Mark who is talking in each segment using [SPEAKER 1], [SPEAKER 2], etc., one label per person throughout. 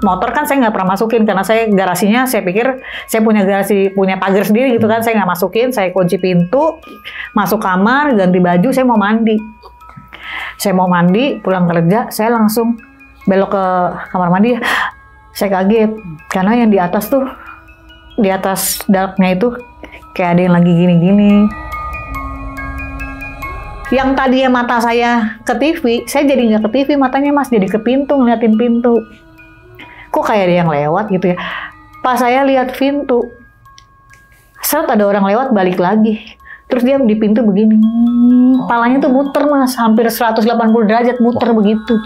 [SPEAKER 1] motor kan saya nggak pernah masukin karena saya garasinya saya pikir saya punya garasi punya pagar sendiri gitu kan, saya nggak masukin, saya kunci pintu, masuk kamar, ganti baju, saya mau mandi. Saya mau mandi, pulang kerja, saya langsung belok ke kamar mandi. Saya kaget karena yang di atas tuh, di atas daknya itu kayak ada yang lagi gini-gini. Yang tadinya mata saya ke TV, saya jadi nggak ke TV matanya Mas, jadi ke pintu, ngeliatin pintu. Kok kayak ada yang lewat gitu ya. Pas saya lihat pintu, saat ada orang lewat balik lagi. Terus dia di pintu begini. Kepalanya tuh muter Mas, hampir 180 derajat muter begitu.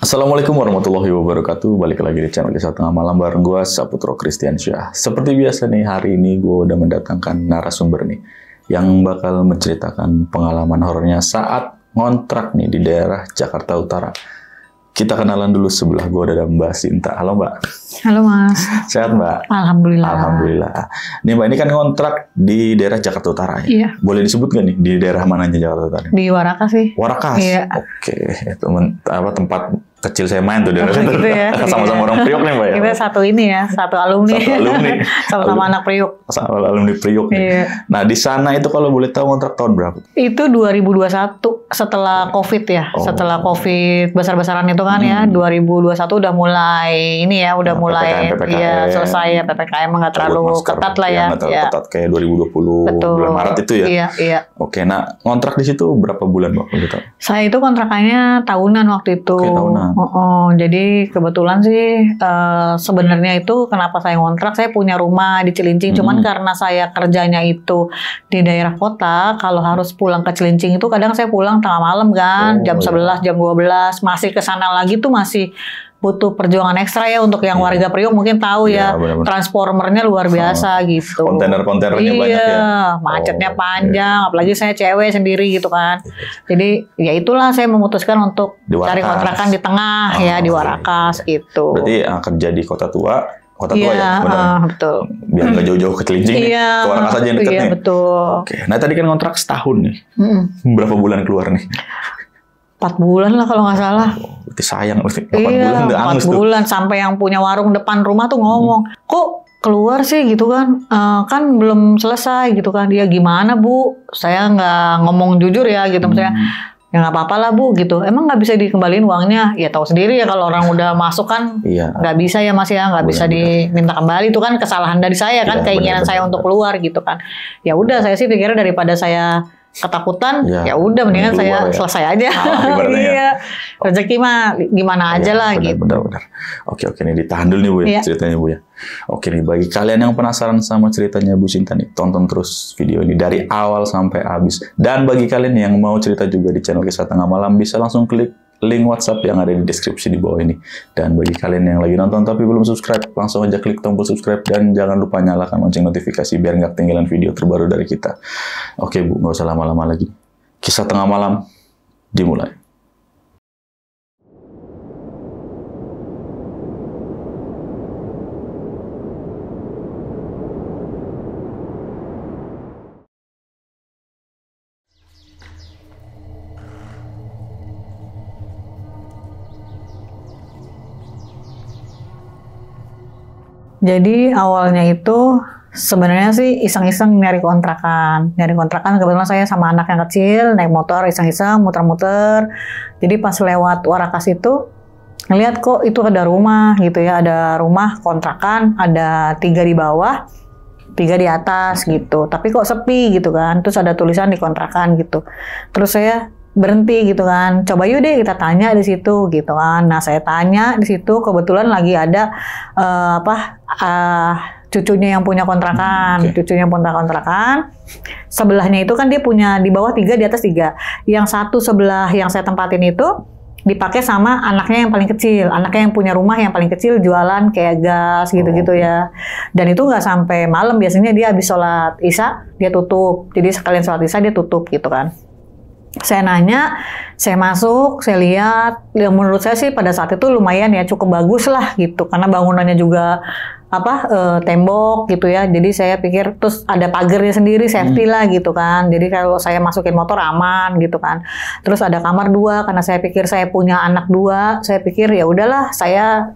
[SPEAKER 2] Assalamualaikum warahmatullahi wabarakatuh. Balik lagi di channel Kisah Tengah Malam bareng gue, Saputro Kristiansyah. Seperti biasa nih, hari ini gue udah mendatangkan narasumber nih yang bakal menceritakan pengalaman horornya saat ngontrak nih di daerah Jakarta Utara. Kita kenalan dulu, sebelah gue ada Mbak Sinta. Halo Mbak.
[SPEAKER 1] Halo Mas.
[SPEAKER 2] Sehat Mbak?
[SPEAKER 1] Alhamdulillah.
[SPEAKER 2] Alhamdulillah. Nih Mbak, ini kan ngontrak di daerah Jakarta Utara ya?
[SPEAKER 1] Iya.
[SPEAKER 2] Boleh disebut nggak nih di daerah mananya Jakarta Utara?
[SPEAKER 1] Di Warakas sih.
[SPEAKER 2] Warakas?
[SPEAKER 1] Iya.
[SPEAKER 2] Oke, itu tempat kecil saya main tuh daerah
[SPEAKER 1] gitu ya.
[SPEAKER 2] Sama-sama orang Priok nih Mbak ya?
[SPEAKER 1] Kita satu ini ya, satu alumni.
[SPEAKER 2] Satu alumni.
[SPEAKER 1] Sama-sama anak Priok.
[SPEAKER 2] Sama alumni Priok nih.
[SPEAKER 1] Iya.
[SPEAKER 2] Nah di sana itu kalau boleh tahu kontrak tahun berapa?
[SPEAKER 1] Itu 2021 setelah COVID ya.
[SPEAKER 2] Oh.
[SPEAKER 1] Setelah COVID besar-besaran itu kan ya, 2021 udah mulai ini ya, udah mulai
[SPEAKER 2] PPKM.
[SPEAKER 1] ya selesai ya, PPKM nggak terlalu ketat lah ya.
[SPEAKER 2] Nggak terlalu ketat kayak 2020
[SPEAKER 1] Betul.
[SPEAKER 2] bulan Maret itu ya?
[SPEAKER 1] Iya, iya.
[SPEAKER 2] Oke, nah kontrak di situ berapa bulan Mbak? Gitu.
[SPEAKER 1] Saya itu kontrakannya tahunan waktu itu.
[SPEAKER 2] Oke, tahunan.
[SPEAKER 1] Jadi kebetulan sih sebenarnya itu kenapa saya ngontrak, saya punya rumah di Cilincing, cuman karena saya kerjanya itu di daerah kota, kalau harus pulang ke Cilincing itu kadang saya pulang tengah malam kan, jam 11, jam 12, masih ke sana lagi tuh masih butuh perjuangan ekstra ya untuk yang warga Priok mungkin tahu ya,
[SPEAKER 2] benar-benar.
[SPEAKER 1] Transformernya luar biasa gitu.
[SPEAKER 2] Kontainer-kontainernya banyak ya?
[SPEAKER 1] Macetnya panjang, apalagi saya cewek sendiri gitu kan. Jadi ya itulah saya memutuskan untuk cari kontrakan di tengah ya, di Warakas gitu.
[SPEAKER 2] Berarti kerja di kota tua ya? Benar.
[SPEAKER 1] Betul.
[SPEAKER 2] Biar nggak jauh-jauh ke Cilincing nih, ke Warakas aja yang deket nih.
[SPEAKER 1] Iya, betul.
[SPEAKER 2] Oke, nah tadi kan kontrak setahun nih. Berapa bulan keluar nih?
[SPEAKER 1] 4 bulan lah kalau nggak salah.
[SPEAKER 2] Berarti sayang, 4
[SPEAKER 1] iya,
[SPEAKER 2] bulan udah
[SPEAKER 1] 4 bulan sampai yang punya warung depan rumah tuh ngomong, kok keluar sih gitu kan, kan belum selesai gitu kan. Dia gimana Bu? Saya nggak ngomong jujur ya gitu, misalnya ya nggak apa-apa lah Bu gitu. Emang nggak bisa dikembaliin uangnya? Ya tahu sendiri ya kalau orang udah masuk kan nggak bisa ya Mas ya, nggak bisa diminta kembali. Itu kan kesalahan dari saya kan, keinginan saya untuk keluar gitu kan. Ya udah saya sih pikirnya daripada saya ketakutan, ya udah mendingan saya selesai aja. Iya. Rezeki mah gimana aja lah gitu.
[SPEAKER 2] Benar. Oke, ini ditahan dulu nih Bu ya, ceritanya Bu ya. Oke nih, bagi kalian yang penasaran sama ceritanya Bu Sinta nih, tonton terus video ini dari awal sampai habis. Dan bagi kalian yang mau cerita juga di channel Kisah Tengah Malam, bisa langsung klik link WhatsApp yang ada di deskripsi di bawah ini. Dan bagi kalian yang lagi nonton tapi belum subscribe, langsung aja klik tombol subscribe dan jangan lupa nyalakan lonceng notifikasi biar nggak ketinggalan video terbaru dari kita. Oke Bu, nggak usah lama-lama lagi. Kisah Tengah Malam dimulai.
[SPEAKER 1] Jadi awalnya itu sebenarnya sih iseng-iseng nyari kontrakan. Kebetulan saya sama anak yang kecil naik motor iseng-iseng muter-muter. Jadi pas lewat Warakas itu ngeliat kok itu ada rumah gitu ya, ada rumah kontrakan, ada 3 di bawah, 3 di atas gitu. Tapi kok sepi gitu kan. Terus ada tulisan di kontrakan gitu. Terus saya berhenti gitu kan, coba yuk deh kita tanya di situ gitu kan. Nah saya tanya di situ, kebetulan lagi ada cucunya yang punya kontrakan, sebelahnya itu kan dia punya di bawah 3, di atas 3. Yang satu sebelah yang saya tempatin itu dipakai sama anaknya yang paling kecil, anaknya yang punya rumah yang paling kecil jualan kayak gas gitu-gitu ya. Dan itu nggak sampai malam, biasanya dia habis sholat isya dia tutup, jadi sekalian sholat isya dia tutup gitu kan. Saya nanya, saya masuk, saya lihat, ya menurut saya sih pada saat itu lumayan ya, cukup bagus lah gitu, karena bangunannya juga tembok gitu ya. Jadi saya pikir terus ada pagarnya sendiri safety lah gitu kan. Jadi kalau saya masukin motor aman gitu kan. Terus ada kamar 2 karena saya pikir saya punya anak 2. Saya pikir ya udahlah saya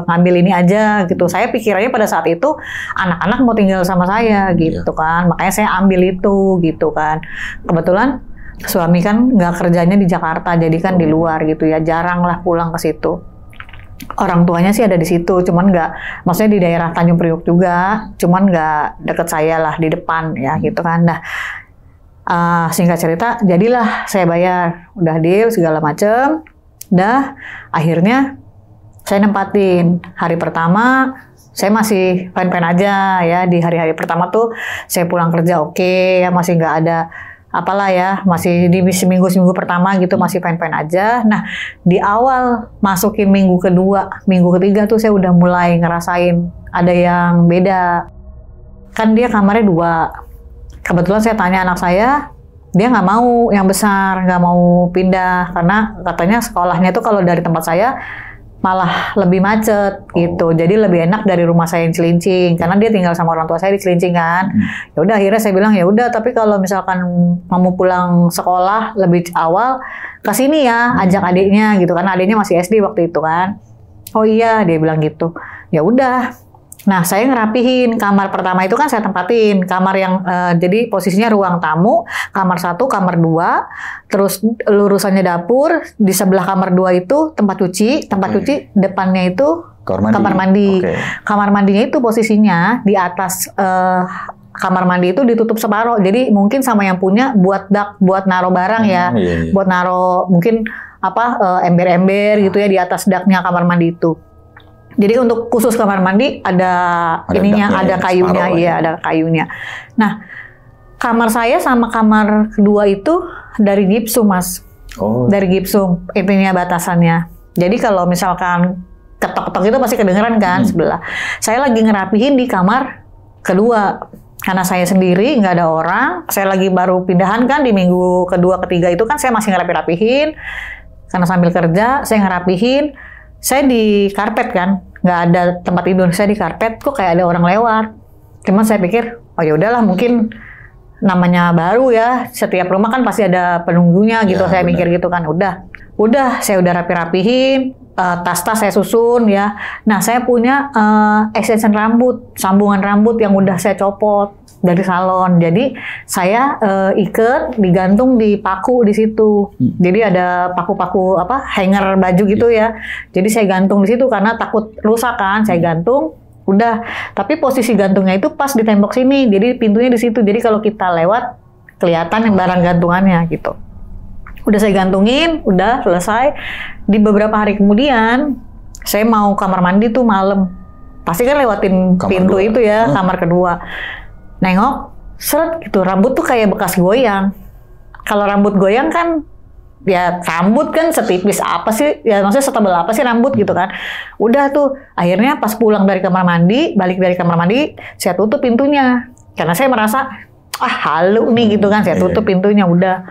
[SPEAKER 1] ngambil ini aja gitu. Saya pikirannya pada saat itu anak-anak mau tinggal sama saya gitu kan. Makanya saya ambil itu gitu kan. Kebetulan suami kan nggak kerjanya di Jakarta, jadi kan di luar gitu ya. Jarang lah pulang ke situ. Orang tuanya sih ada di situ, cuman nggak, maksudnya di daerah Tanjung Priok juga, cuman nggak deket saya lah, di depan ya gitu kan. Nah, singkat cerita, jadilah saya bayar, udah deal segala macem, akhirnya saya nempatin. Hari pertama saya masih fine-fine aja ya, di hari-hari pertama tuh saya pulang kerja oke, ya masih nggak ada apalah ya, masih di seminggu pertama gitu masih fine-fine aja. Nah, di awal masukin minggu kedua, minggu ketiga tuh saya udah mulai ngerasain ada yang beda. Kan dia kamarnya 2. Kebetulan saya tanya anak saya, dia nggak mau yang besar, nggak mau pindah karena katanya sekolahnya tuh kalau dari tempat saya malah lebih macet gitu. Jadi lebih enak dari rumah saya yang Cilincing karena dia tinggal sama orang tua saya di Cilincing kan. Ya udah akhirnya saya bilang ya udah, tapi kalau misalkan mau pulang sekolah lebih awal ke sini ya, ajak adiknya gitu karena adiknya masih SD waktu itu kan. Oh iya, dia bilang gitu. Ya udah. Nah, saya ngerapihin kamar pertama itu kan saya tempatin kamar yang jadi posisinya ruang tamu, kamar 1, kamar 2, terus lurusannya dapur, di sebelah kamar 2 itu tempat cuci depannya itu kamar mandi. Okay. Kamar mandinya itu posisinya di atas kamar mandi itu ditutup separuh. Jadi mungkin sama yang punya buat dak, buat naruh barang ya, buat naruh mungkin ember-ember gitu ya di atas daknya kamar mandi itu. Jadi untuk khusus kamar mandi ada ininya, ada kayunya, iya ada kayunya. Nah, kamar saya sama kamar kedua itu dari gipsum, Mas. Oh. Dari gipsum, ininya batasannya. Jadi kalau misalkan ketok-ketok itu pasti kedengeran kan sebelah. Saya lagi ngerapihin di kamar kedua. Karena saya sendiri, nggak ada orang. Saya lagi baru pindahan kan di minggu kedua, ketiga itu kan saya masih ngerapi-rapihin. Karena sambil kerja, saya ngerapihin. Saya di karpet kan, nggak ada tempat tidur, saya di karpet, kok kayak ada orang lewat. Cuman saya pikir, oh ya udahlah mungkin namanya baru ya, setiap rumah kan pasti ada penunggunya gitu, ya, saya mikir gitu kan. Udah saya udah rapi-rapihin, tas-tas saya susun ya. Nah, saya punya extension rambut, sambungan rambut yang udah saya copot dari salon. Jadi saya ikat, digantung di paku di situ. Jadi ada paku-paku hanger baju gitu ya. Jadi saya gantung di situ karena takut rusak kan. Saya gantung, udah. Tapi posisi gantungnya itu pas di tembok sini. Jadi pintunya di situ. Jadi kalau kita lewat kelihatan yang barang gantungannya gitu. Udah saya gantungin, udah selesai. Di beberapa hari kemudian, saya mau kamar mandi tuh malam. Pasti kan lewatin kamar pintu 2. Itu ya, kamar kedua. Nengok, seret gitu, rambut tuh kayak bekas goyang. Kalau rambut goyang kan, ya rambut kan setipis apa sih, ya maksudnya setebal apa sih rambut gitu kan. Udah tuh, akhirnya pas pulang dari kamar mandi, balik dari kamar mandi, saya tutup pintunya. Karena saya merasa, halu nih gitu kan, saya tutup pintunya, udah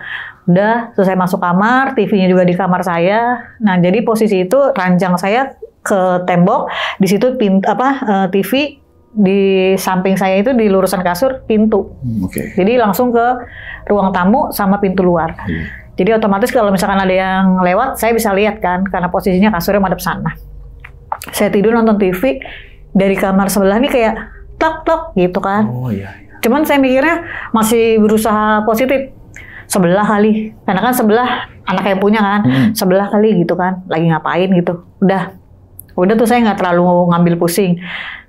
[SPEAKER 1] selesai masuk kamar, TV-nya juga di kamar saya. Nah, jadi posisi itu ranjang saya ke tembok, di situ TV di samping saya itu di lurusan kasur pintu. Jadi langsung ke ruang tamu sama pintu luar. Jadi otomatis kalau misalkan ada yang lewat, saya bisa lihat kan, karena posisinya kasurnya madep sana. Saya tidur nonton TV dari kamar sebelah nih kayak tok gitu kan. Oh iya. Cuman saya mikirnya masih berusaha positif. Sebelah kali, karena kan sebelah anak yang punya kan, sebelah kali gitu kan, lagi ngapain gitu. Udah tuh saya nggak terlalu ngambil pusing.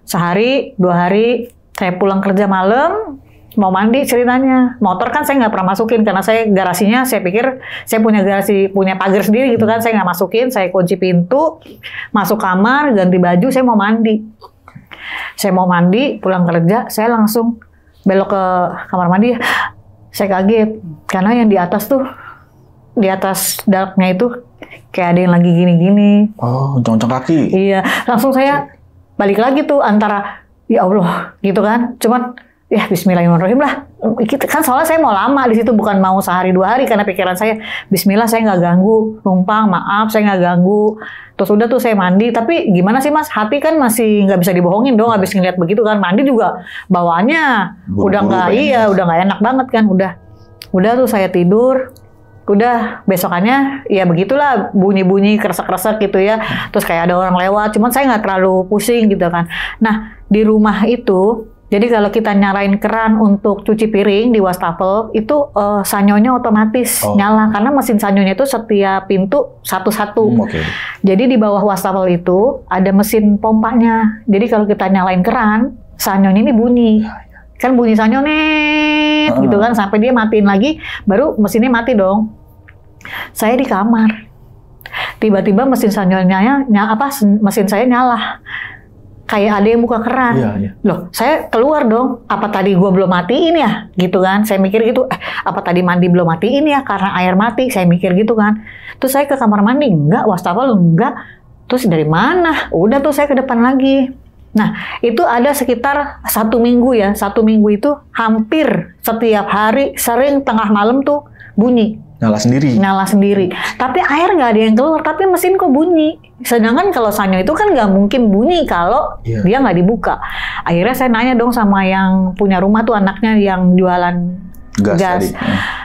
[SPEAKER 1] Sehari, 2 hari, saya pulang kerja malam, mau mandi ceritanya. Motor kan saya nggak pernah masukin, karena saya garasinya, saya pikir saya punya garasi, punya pagar sendiri gitu kan, saya nggak masukin, saya kunci pintu, masuk kamar, ganti baju, saya mau mandi. Saya mau mandi, pulang kerja, saya langsung belok ke kamar mandi. Saya kaget, karena yang di atas tuh, di atas daknya itu kayak ada yang lagi gini-gini.
[SPEAKER 2] Oh, congcong kaki.
[SPEAKER 1] Iya, langsung saya balik lagi tuh antara, ya Allah, gitu kan. Cuman, ya Bismillahirrahmanirrahim lah. Kan soalnya saya mau lama di situ, bukan mau sehari 2 hari, karena pikiran saya, Bismillah saya nggak ganggu, numpang, maaf saya nggak ganggu. Terus udah tuh saya mandi, tapi gimana sih Mas, hati kan masih nggak bisa dibohongin dong, habis ngeliat begitu kan, mandi juga bawaannya udah nggak enak banget kan, udah tuh saya tidur, udah besokannya ya begitulah bunyi-bunyi kresek-kresek gitu ya, terus kayak ada orang lewat, cuman saya nggak terlalu pusing gitu kan. Nah di rumah itu, jadi kalau kita nyalain keran untuk cuci piring di wastafel itu sanyonya otomatis nyala karena mesin sanyonya itu setiap pintu satu-satu. Jadi di bawah wastafel itu ada mesin pompanya. Jadi kalau kita nyalain keran, sanyonya ini bunyi. Kan bunyi sanyo nih gitu kan sampai dia matiin lagi baru mesinnya mati dong. Saya di kamar. Tiba-tiba mesin sanyonya mesin saya nyala. Kayak ada yang buka keran. Loh, saya keluar dong. Apa tadi gua belum matiin ya? Gitu kan. Saya mikir gitu. Apa tadi mandi belum matiin ya? Karena air mati. Saya mikir gitu kan. Terus saya ke kamar mandi. Enggak. Wastafel enggak. Terus dari mana? Udah tuh saya ke depan lagi. Nah, itu ada sekitar 1 minggu ya. 1 minggu itu hampir setiap hari sering tengah malam tuh bunyi.
[SPEAKER 2] Nyala sendiri. Tapi air nggak ada yang keluar, tapi mesin kok bunyi. Sedangkan kalau sanyo itu kan nggak mungkin bunyi kalau dia nggak dibuka. Akhirnya saya nanya dong sama yang punya rumah tuh, anaknya yang jualan gas.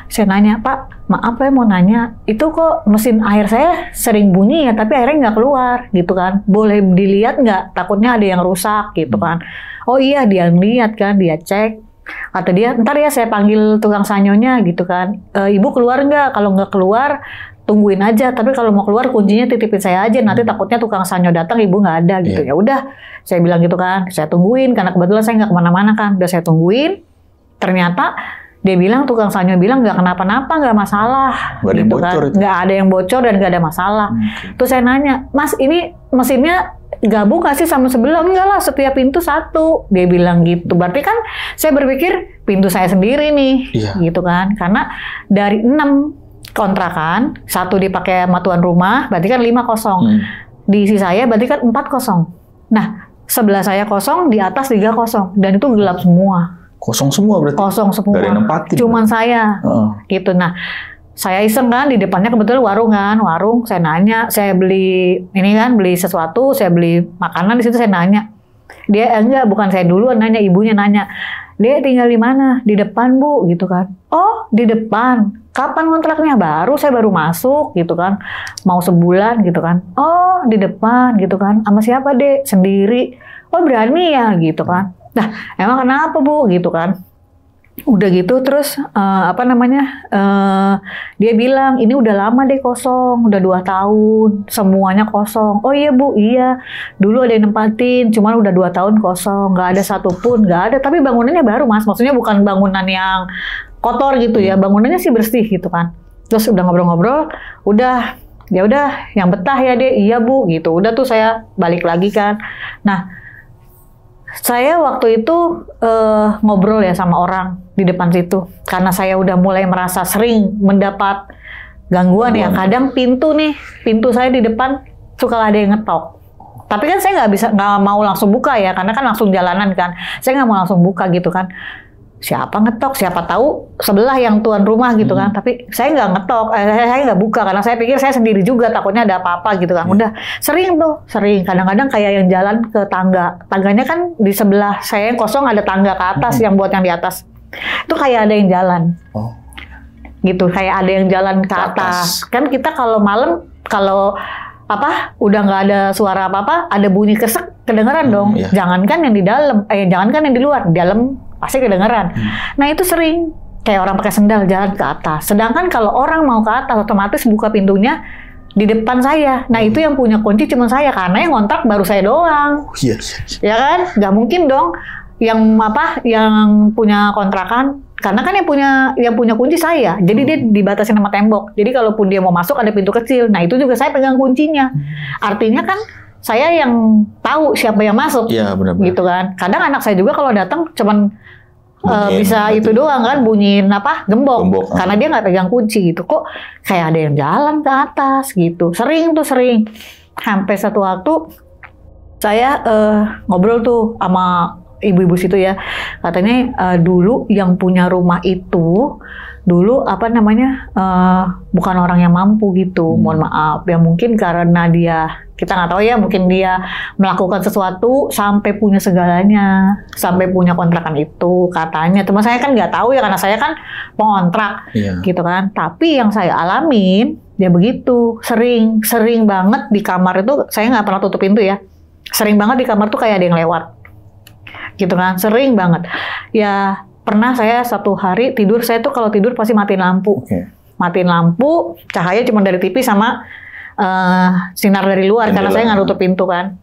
[SPEAKER 2] Saya nanya, Pak, maaf ya mau nanya, itu kok mesin air saya sering bunyi ya, tapi airnya nggak keluar gitu kan. Boleh dilihat nggak? Takutnya ada yang rusak gitu kan. Oh iya, dia lihat kan, dia cek. Kata dia, ntar ya saya panggil tukang sanyonya gitu kan. Ibu keluar nggak? Kalau nggak keluar, tungguin aja. Tapi kalau mau keluar, kuncinya titipin saya aja. Nanti takutnya tukang sanyo datang, ibu nggak ada gitu. Ya udah, saya bilang gitu kan. Saya tungguin karena kebetulan saya nggak kemana-mana kan. Udah saya tungguin. Ternyata dia bilang, tukang sanyo bilang nggak kenapa-napa, nggak masalah. Nggak
[SPEAKER 1] gitu kan. Nggak ada yang bocor dan nggak ada masalah. Terus saya nanya, Mas ini mesinnya gabung nggak sih sama sebelah? Enggak lah, setiap pintu satu. Dia bilang gitu. Berarti kan saya berpikir pintu saya sendiri nih, gitu kan. Karena dari 6 kontrakan, 1 dipakai sama tuan rumah, berarti kan 5 kosong. Diisi saya berarti kan 4 kosong. Nah, sebelah saya kosong, di atas 3 kosong. Dan itu gelap semua.
[SPEAKER 2] Kosong semua berarti?
[SPEAKER 1] Kosong semua.
[SPEAKER 2] Dari nempatin.
[SPEAKER 1] Cuman saya. Gitu. Nah, saya iseng kan, di depannya kebetulan warung, saya nanya, saya beli sesuatu, saya beli makanan di situ, saya nanya. Dia bukan saya duluan nanya, ibunya nanya. Dia tinggal di mana? Di depan, Bu, gitu kan. Oh, di depan. Kapan kontraknya? Saya baru masuk gitu kan. Mau sebulan gitu kan. Oh, di depan gitu kan. Sama siapa, Dek? Sendiri. Oh, berani ya gitu kan. Nah, emang kenapa, Bu? Gitu kan. Udah gitu terus dia bilang ini udah lama deh kosong, udah 2 tahun semuanya kosong. Oh iya Bu, iya dulu ada yang nempatin, cuman udah 2 tahun kosong, nggak ada satupun, nggak ada. Tapi bangunannya baru Mas, maksudnya bukan bangunan yang kotor gitu ya, bangunannya sih bersih gitu kan. Terus udah ngobrol-ngobrol, udah ya udah yang betah ya deh, iya Bu gitu. Udah tuh saya balik lagi kan. Nah saya waktu itu ngobrol ya sama orang di depan situ. Karena saya udah mulai merasa sering mendapat gangguan ya. Kadang pintu saya di depan suka ada yang ngetok. Tapi kan saya nggak mau langsung buka ya. Karena kan langsung jalanan kan. Saya nggak mau langsung buka gitu kan. Siapa ngetok, siapa tahu sebelah yang tuan rumah gitu kan. Tapi saya nggak ngetok, saya nggak buka karena saya pikir saya sendiri juga, takutnya ada apa-apa gitu kan. Udah sering. Kadang-kadang kayak yang jalan ke tangganya kan di sebelah saya yang kosong ada tangga ke atas yang buat yang di atas. Itu kayak ada yang jalan. Gitu, kayak ada yang jalan ke atas. Kan kita kalau malam udah nggak ada suara apa-apa, ada bunyi kesek kedengeran dong. Jangankan yang di dalam, jangankan yang di luar, di dalam pasti kedengeran. Nah itu sering kayak orang pakai sendal jalan ke atas. Sedangkan kalau orang mau ke atas otomatis buka pintunya di depan saya. Nah itu yang punya kunci cuma saya karena yang ngontrak baru saya doang. Ya kan? Nggak mungkin dong yang punya kontrakan. Karena kan yang punya kunci saya. Jadi dia dibatasi sama tembok. Jadi kalaupun dia mau masuk ada pintu kecil. Nah itu juga saya pegang kuncinya. Artinya kan saya yang tahu siapa yang masuk, gitu kan. Kadang anak saya juga kalau datang cuman bisa itu doang kan, bunyiin gembok. Karena dia nggak pegang kunci gitu. Kok kayak ada yang jalan ke atas gitu. Sering. Sampai satu waktu saya ngobrol tuh sama ibu-ibu situ ya. Katanya dulu yang punya rumah itu dulu bukan orang yang mampu gitu. Mohon maaf ya, mungkin karena dia Kita nggak tahu ya, mungkin dia melakukan sesuatu sampai punya segalanya, sampai punya kontrakan itu katanya. Teman saya kan nggak tahu ya, karena saya kan pengontrak, gitu kan. Tapi yang saya alamin, dia begitu, sering banget di kamar itu, saya nggak pernah tutup pintu ya. Sering banget di kamar tuh kayak ada yang lewat, gitu kan, sering banget. Ya pernah saya satu hari tidur, saya tuh kalau tidur pasti matiin lampu. Matiin lampu, cahaya cuma dari TV sama sinar dari luar, karena saya nggak nutup pintu kan.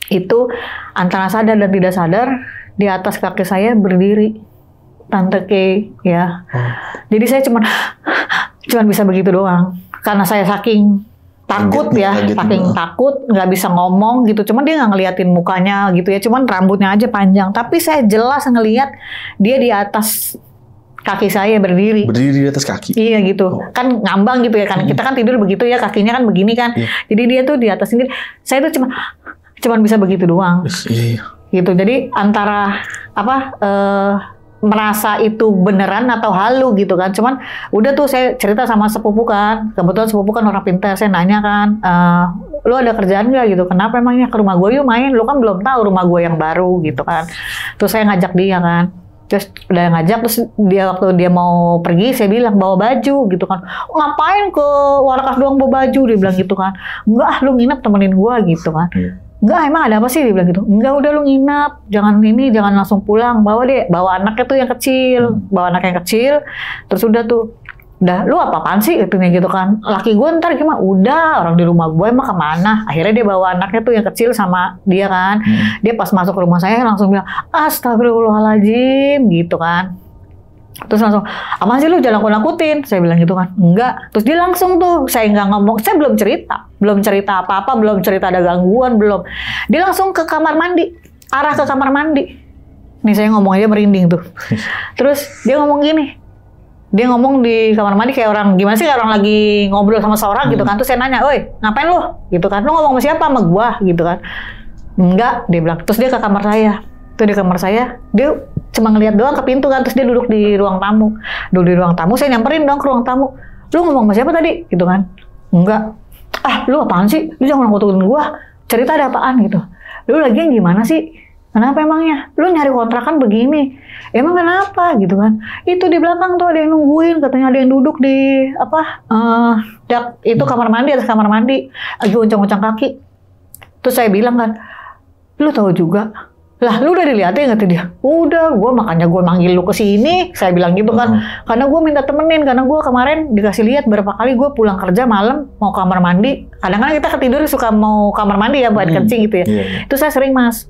[SPEAKER 1] Itu antara sadar dan tidak sadar, di atas kaki saya berdiri Tante Kay ya. Jadi saya cuma bisa begitu doang, karena saya saking takut saking takut, nggak bisa ngomong gitu. Cuman dia nggak ngeliatin mukanya gitu ya, cuman rambutnya aja panjang. Tapi saya jelas ngeliat dia di atas kaki saya berdiri di atas kaki. Iya gitu. Kan ngambang gitu ya kan. Kita kan tidur begitu ya, kakinya kan begini kan. Jadi dia tuh di atas ini. Saya tuh cuma bisa begitu doang. Gitu. Jadi antara merasa itu beneran atau halu gitu kan. Cuman udah tuh saya cerita sama sepupu kan. Kebetulan sepupu kan orang pintar. Saya nanya kan, lu ada kerjaan nggak gitu? Kenapa emangnya, ke rumah gue yuk main. Lu kan belum tahu rumah gue yang baru gitu kan. Terus saya ngajak dia kan. Terus udah ngajak, terus dia waktu dia mau pergi, saya bilang bawa baju gitu kan. Ngapain ke Warakas doang bawa baju, dia bilang gitu kan. Enggak, lu nginep temenin gua gitu kan. Enggak, emang ada apa sih, dia bilang gitu. Enggak, udah lu nginep, jangan langsung pulang, bawa anaknya tuh yang kecil, terus udah tuh. Udah, lu apa-apaan sih katanya gitu kan. Laki gue ntar gimana? Udah, orang di rumah gue emang kemana? Akhirnya dia bawa anaknya tuh yang kecil sama dia kan. Dia pas masuk ke rumah saya langsung bilang, astagfirullahaladzim gitu kan. Terus langsung, apa sih lu jangan nakut-nakutin? Saya bilang gitu kan. Enggak. Terus dia langsung tuh, saya nggak ngomong, saya belum cerita apa-apa, belum cerita ada gangguan, belum. Dia langsung ke kamar mandi, arah ke kamar mandi. Nih saya ngomong aja merinding tuh. Terus dia ngomong gini. Dia ngomong di kamar mandi kayak orang, gimana sih, kayak orang lagi ngobrol sama seorang gitu kan. Terus saya nanya, oi ngapain lu? Gitu kan, lu ngomong sama siapa? Sama gua gitu kan. Enggak, dia bilang. Terus dia ke kamar saya. Tuh di kamar saya, dia cuma ngeliat doang ke pintu kan. Terus dia duduk di ruang tamu. Saya nyamperin dong ke ruang tamu. Lu ngomong sama siapa tadi? Gitu kan. Enggak. Lu apaan sih? Lu jangan ngikutin gua. Cerita ada apaan gitu. Lu lagian gimana sih? Kenapa emangnya? Lu nyari kontrakan begini. Emang kenapa gitu kan? Itu di belakang tuh ada yang nungguin, katanya ada yang duduk di itu kamar mandi, atas kamar mandi, lagi uncang-uncang kaki. Terus saya bilang kan, lu tahu juga? Lah, lu udah dilihatin nggak tuh dia? Udah, makanya gue manggil lu ke sini. Saya bilang gitu kan, karena gue minta temenin, karena gue kemarin dikasih lihat berapa kali gue pulang kerja malam mau kamar mandi. Kadang-kadang kita ketidur suka mau kamar mandi ya buat kencing gitu ya. Itu saya sering mas.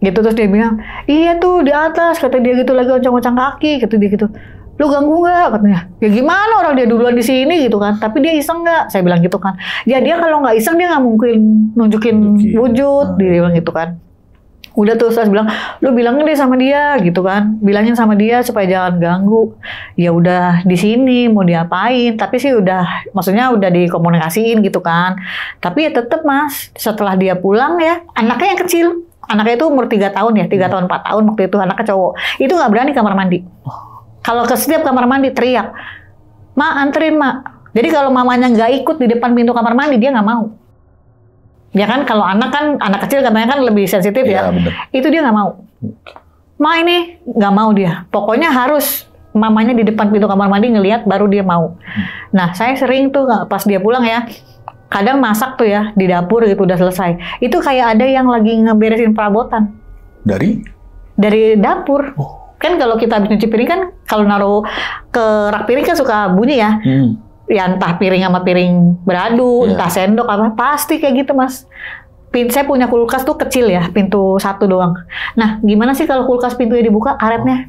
[SPEAKER 1] Gitu, terus dia bilang, iya tuh di atas, kata dia gitu, lagi oncang-oncang kaki, kata dia gitu. Lu ganggu nggak? Katanya. Ya gimana, orang dia duluan di sini gitu kan. Tapi dia iseng nggak? Saya bilang gitu kan. Ya dia kalau nggak iseng dia nggak mungkin nunjukin wujud, dia bilang gitu kan. Udah tuh saya bilang, lu bilangin deh sama dia gitu kan. Bilangin sama dia supaya jangan ganggu. Ya udah di sini mau diapain? Tapi sih maksudnya udah dikomunikasiin gitu kan. Tapi ya tetep mas, setelah dia pulang ya, anaknya yang kecil. Anaknya itu umur 3 tahun ya, 3 tahun 4 tahun waktu itu, anaknya cowok. Itu nggak berani kamar mandi. Kalau ke setiap kamar mandi teriak, "Ma, anterin, Ma." Jadi kalau mamanya nggak ikut di depan pintu kamar mandi, dia nggak mau. Ya kan, kalau anak kecil katanya kan lebih sensitif ya. Itu dia nggak mau. Ma ini nggak mau dia. Pokoknya harus mamanya di depan pintu kamar mandi ngelihat baru dia mau. Nah, saya sering tuh pas dia pulang ya, kadang masak tuh ya di dapur gitu udah selesai. Itu kayak ada yang lagi ngeberesin perabotan. Dari dapur. Kan kalau kita habis nyuci piring kan, kalau naruh ke rak piring kan suka bunyi ya. Ya entah piring sama piring beradu, entah sendok apa, pasti kayak gitu mas. Saya punya kulkas tuh kecil ya, pintu 1 doang. Nah, gimana sih kalau kulkas pintunya dibuka, karetnya?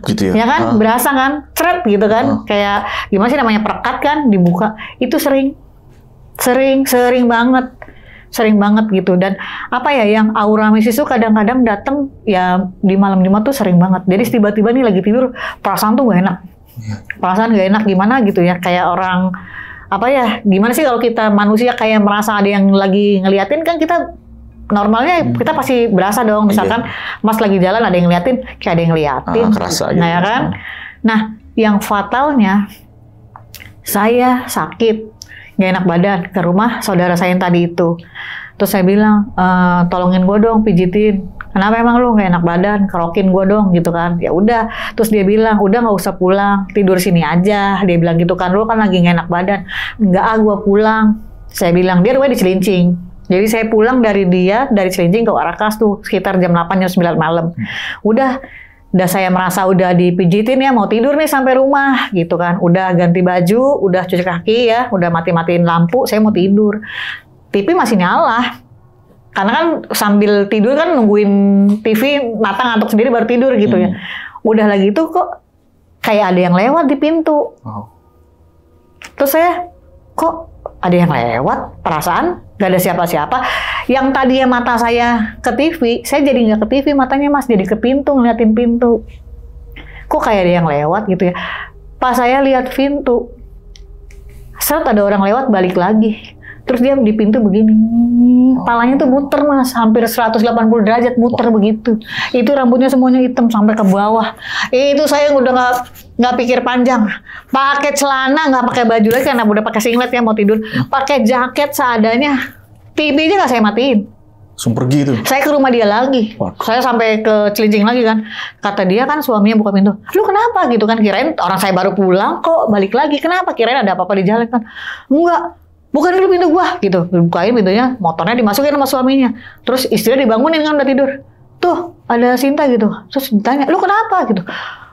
[SPEAKER 1] Gitu ya kan, berasa kan, ceret gitu kan. Kayak gimana sih namanya, perekat kan, dibuka. Itu sering banget gitu. Dan apa ya, yang aura mistis tuh kadang-kadang datang ya di malam Jumat tuh sering banget. Jadi tiba-tiba nih lagi tidur, perasaan tuh gak enak. Perasaan gak enak gimana gitu ya, kayak orang apa ya, gimana sih kalau kita manusia kayak merasa ada yang lagi ngeliatin kan, kita normalnya kita pasti berasa dong. Misalkan mas lagi jalan ada yang ngeliatin, kayak ada yang ngeliatin.
[SPEAKER 2] Kerasa gitu.
[SPEAKER 1] Nah ya kan. Nah, yang fatalnya saya sakit nggak enak badan ke rumah saudara saya yang tadi itu. Terus saya bilang, tolongin gue dong pijitin. Kenapa emang lu nggak enak badan? Kerokin gue dong gitu kan. Ya udah. Terus dia bilang, udah nggak usah pulang, tidur sini aja. Dia bilang gitu kan, lu kan lagi nggak enak badan. Nggak gue pulang. Saya bilang, dia rumahnya di Cilincing. Jadi saya pulang dari Cilincing ke Warakas tuh sekitar jam 8 jam 9 malam. Udah saya merasa udah dipijitin ya, mau tidur nih sampai rumah gitu kan. Udah ganti baju, udah cuci kaki ya, udah mati-matiin lampu, saya mau tidur. TV masih nyala. Karena kan sambil tidur kan nungguin TV matang ngantuk sendiri baru tidur gitu ya. Udah lagi itu kok kayak ada yang lewat di pintu. Terus saya, kok ada yang lewat? Perasaan gak ada siapa-siapa. Yang tadinya mata saya ke TV, saya jadi nggak ke TV, matanya Mas jadi ke pintu, ngeliatin pintu. Kok kayak ada yang lewat gitu ya. Pas saya lihat pintu, set ada orang lewat balik lagi. Terus dia di pintu begini, palanya tuh muter Mas, hampir 180 derajat muter begitu. Itu rambutnya semuanya hitam sampai ke bawah. Itu saya udah nggak pikir panjang, pakai celana, nggak pakai baju lagi karena udah pakai singlet ya mau tidur, pakai jaket seadanya, TV-nya nggak saya matiin.
[SPEAKER 2] Langsung pergi tuh.
[SPEAKER 1] Saya ke rumah dia lagi. Saya sampai ke Cilincing lagi kan. Kata dia kan suaminya buka pintu. Lu kenapa gitu kan? Kirain orang saya baru pulang kok balik lagi. Kenapa? Kirain ada apa-apa di jalan kan? Enggak. Bukan dulu pintu gua gitu. Bukain pintunya, motornya dimasukin sama suaminya. Terus istrinya dibangunin kan udah tidur. Tuh, ada Sinta gitu. Terus ditanya, "Lu kenapa?" gitu.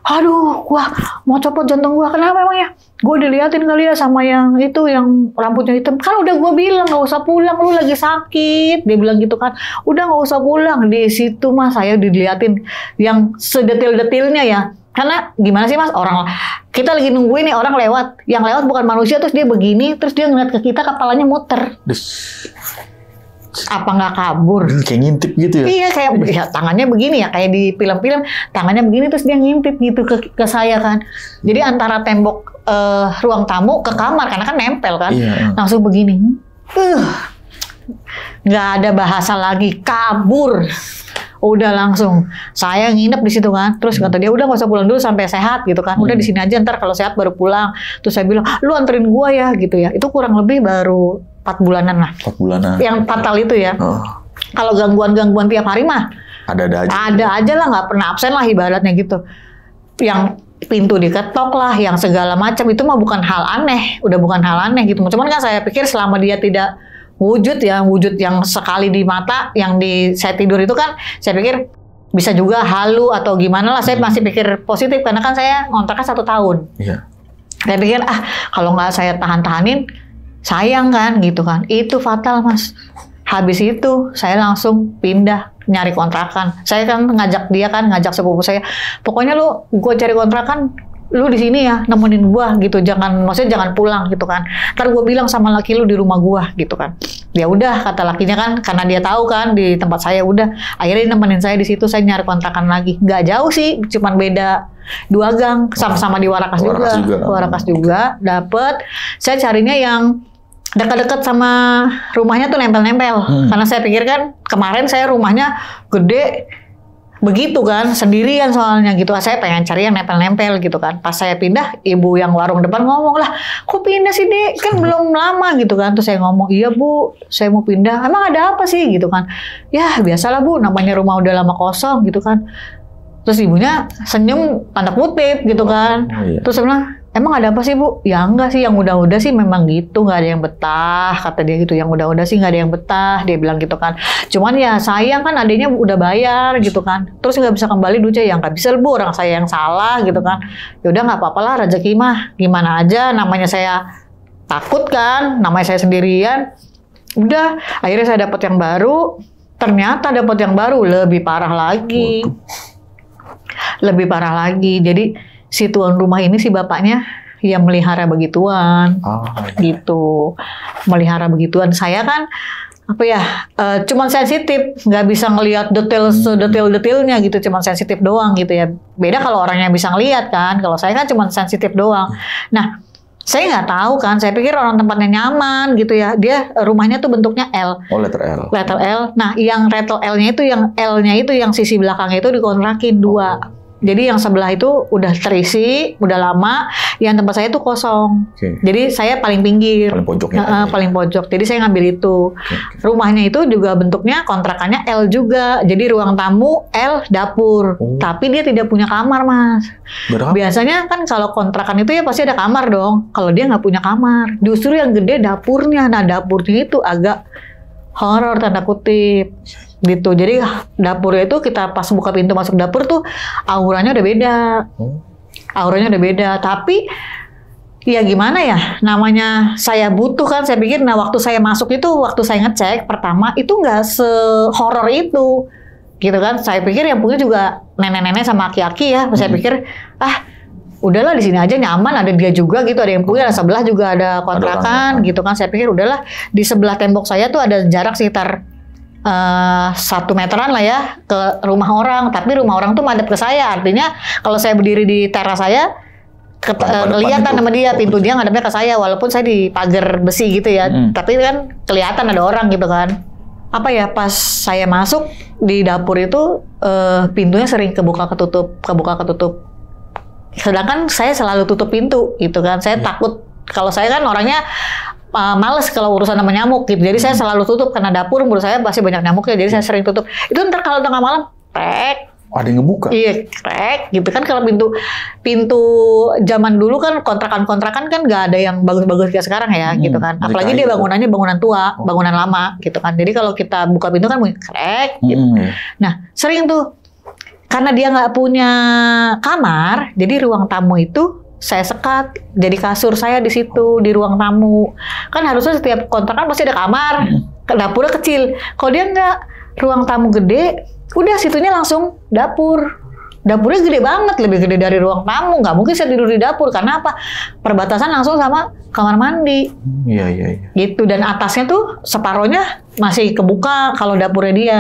[SPEAKER 1] Aduh, gua mau copot jantung gua. Kenapa emangnya? Gua diliatin kali ya sama yang itu yang rambutnya hitam. Kan udah gua bilang nggak usah pulang, lu lagi sakit. Dia bilang gitu kan. Udah nggak usah pulang. Di situ Mas saya diliatin yang sedetil-detilnya ya. Karena gimana sih Mas, orang kita lagi nungguin nih orang lewat, yang lewat bukan manusia terus dia begini, terus dia ngeliat ke kita kepalanya muter. Apa nggak kabur?
[SPEAKER 2] Kayak ngintip gitu ya?
[SPEAKER 1] Iya kayak ya, tangannya begini ya, kayak di film-film tangannya begini terus dia ngintip gitu ke saya kan. Jadi antara tembok ruang tamu ke kamar karena kan nempel kan, langsung begini. Nggak ada bahasa lagi, kabur. Udah langsung saya nginep di situ kan. Terus kata dia udah nggak usah pulang dulu sampai sehat gitu kan. Udah di sini aja ntar kalau sehat baru pulang. Terus saya bilang lu anterin gua ya gitu ya. Itu kurang lebih baru 4 bulanan lah.
[SPEAKER 2] 4 bulanan.
[SPEAKER 1] Yang fatal itu ya. Kalau gangguan-gangguan tiap hari mah
[SPEAKER 2] ada aja.
[SPEAKER 1] Ada aja lah, nggak pernah absen lah ibaratnya gitu. Yang pintu diketok lah, yang segala macam itu mah bukan hal aneh. Udah bukan hal aneh gitu. Cuman kan saya pikir selama dia tidak wujud yang sekali di mata, yang saya tidur itu kan, saya pikir bisa juga halu atau gimana lah. Saya masih pikir positif karena kan saya ngontraknya 1 tahun. Iya. Saya pikir kalau nggak saya tahan-tahanin, sayang kan gitu kan. Itu fatal Mas. Habis itu saya langsung pindah nyari kontrakan. Saya kan ngajak sepupu saya. Pokoknya gue cari kontrakan. Lu di sini ya nemenin gua gitu, maksudnya jangan pulang gitu kan. Ntar gua bilang sama laki lu di rumah gua gitu kan. Ya udah kata lakinya kan, karena dia tahu kan di tempat saya, udah akhirnya nemenin saya di situ. Saya nyari kontrakan lagi, nggak jauh sih, cuman beda 2 gang, sama-sama di Warakas juga. Dapet. Saya carinya yang dekat-dekat sama rumahnya tuh nempel-nempel. Karena saya pikir kan kemarin saya rumahnya gede. Begitu kan, sendirian soalnya gitu. Saya pengen cari yang nempel-nempel gitu kan. Pas saya pindah, ibu yang warung depan ngomong lah, kok pindah sih Dek? Kan belum lama gitu kan. Terus saya ngomong, iya Bu, saya mau pindah. Emang ada apa sih gitu kan? Ya biasalah Bu, namanya rumah udah lama kosong gitu kan. Terus ibunya senyum, tanda kutip gitu kan. Terus saya bilang, emang ada apa sih Bu? Ya enggak sih, yang udah-udah sih memang gitu, nggak ada yang betah, kata dia gitu. Yang udah-udah sih nggak ada yang betah, dia bilang gitu kan. Cuman ya sayang kan adanya udah bayar gitu kan. Terus nggak bisa kembali duitnya, ya nggak bisa Bu, orang saya yang salah gitu kan. Ya udah nggak apa-apa lah, rezeki mah gimana aja, namanya saya takut kan, namanya saya sendirian. Udah, akhirnya saya dapat yang baru. Ternyata dapat yang baru lebih parah lagi. Lebih parah lagi. Jadi si tuan rumah ini si bapaknya yang melihara begituan, gitu, melihara begituan. Saya kan cuman sensitif, nggak bisa ngelihat detail-detailnya gitu, cuman sensitif doang gitu ya. Beda kalau orangnya bisa ngelihat kan, kalau saya kan cuman sensitif doang. Nah, saya nggak tahu kan, saya pikir orang tempatnya nyaman gitu ya. Dia rumahnya tuh bentuknya L.
[SPEAKER 2] Oh, letter L.
[SPEAKER 1] Letter L. Nah, yang letter L-nya itu, yang L-nya itu yang sisi belakangnya itu dikontrakin 2. Jadi yang sebelah itu udah terisi, udah lama. Yang tempat saya itu kosong. Jadi saya paling pinggir.
[SPEAKER 2] Paling pojoknya.
[SPEAKER 1] Paling pojok. Jadi saya ngambil itu. Rumahnya itu juga bentuknya kontrakannya L juga. Jadi ruang tamu L dapur. Tapi dia tidak punya kamar, Mas.
[SPEAKER 2] Berapa?
[SPEAKER 1] Biasanya kan kalau kontrakan itu ya pasti ada kamar dong. Kalau dia nggak punya kamar. Justru yang gede dapurnya. Nah dapurnya itu agak horor tanda kutip. Gitu. Jadi dapurnya itu kita pas buka pintu masuk dapur tuh auranya udah beda. Auranya udah beda. Tapi ya gimana ya, namanya saya butuh kan, saya pikir nah waktu saya masuk itu, waktu saya ngecek pertama itu nggak sehoror itu. Gitu kan, saya pikir yang punya juga nenek-nenek sama aki-aki ya. Saya pikir udahlah di sini aja nyaman, ada dia juga gitu, ada yang punya, sebelah juga ada kontrakan gitu kan. Saya pikir udahlah di sebelah tembok saya tuh ada jarak sekitar 1 meteran lah ya ke rumah orang, tapi rumah orang tuh madep ke saya. Artinya kalau saya berdiri di teras saya kelihatan sama dia, pintu dia ngadepnya ke saya, walaupun saya di pagar besi gitu ya, tapi kan kelihatan ada orang gitu kan. Apa ya, pas saya masuk di dapur itu pintunya sering kebuka ketutup. Sedangkan saya selalu tutup pintu gitu kan. Saya takut, kalau saya kan orangnya males kalau urusan sama nyamuk gitu. Jadi saya selalu tutup karena dapur menurut saya pasti banyak nyamuknya. Jadi saya sering tutup. Itu ntar kalau tengah malam, krek.
[SPEAKER 2] Ada yang ngebuka?
[SPEAKER 1] Iya, krek gitu kan. Kalau pintu zaman dulu kan kontrakan-kontrakan kan nggak ada yang bagus-bagus kayak sekarang ya gitu kan. Apalagi dia bangunannya bangunan tua, bangunan lama gitu kan. Jadi kalau kita buka pintu kan mungkin krek gitu. Nah sering tuh karena dia nggak punya kamar, jadi ruang tamu itu saya sekat, jadi kasur saya di situ di ruang tamu. Kan harusnya setiap kontrakan pasti ada kamar, dapurnya kecil. Kalau dia nggak, ruang tamu gede, udah situnya langsung dapur. Dapurnya gede banget, lebih gede dari ruang tamu. Nggak mungkin saya tidur di dapur, karena apa? Perbatasan langsung sama kamar mandi.
[SPEAKER 2] Iya.
[SPEAKER 1] Gitu, dan atasnya tuh separohnya masih kebuka kalau dapurnya dia.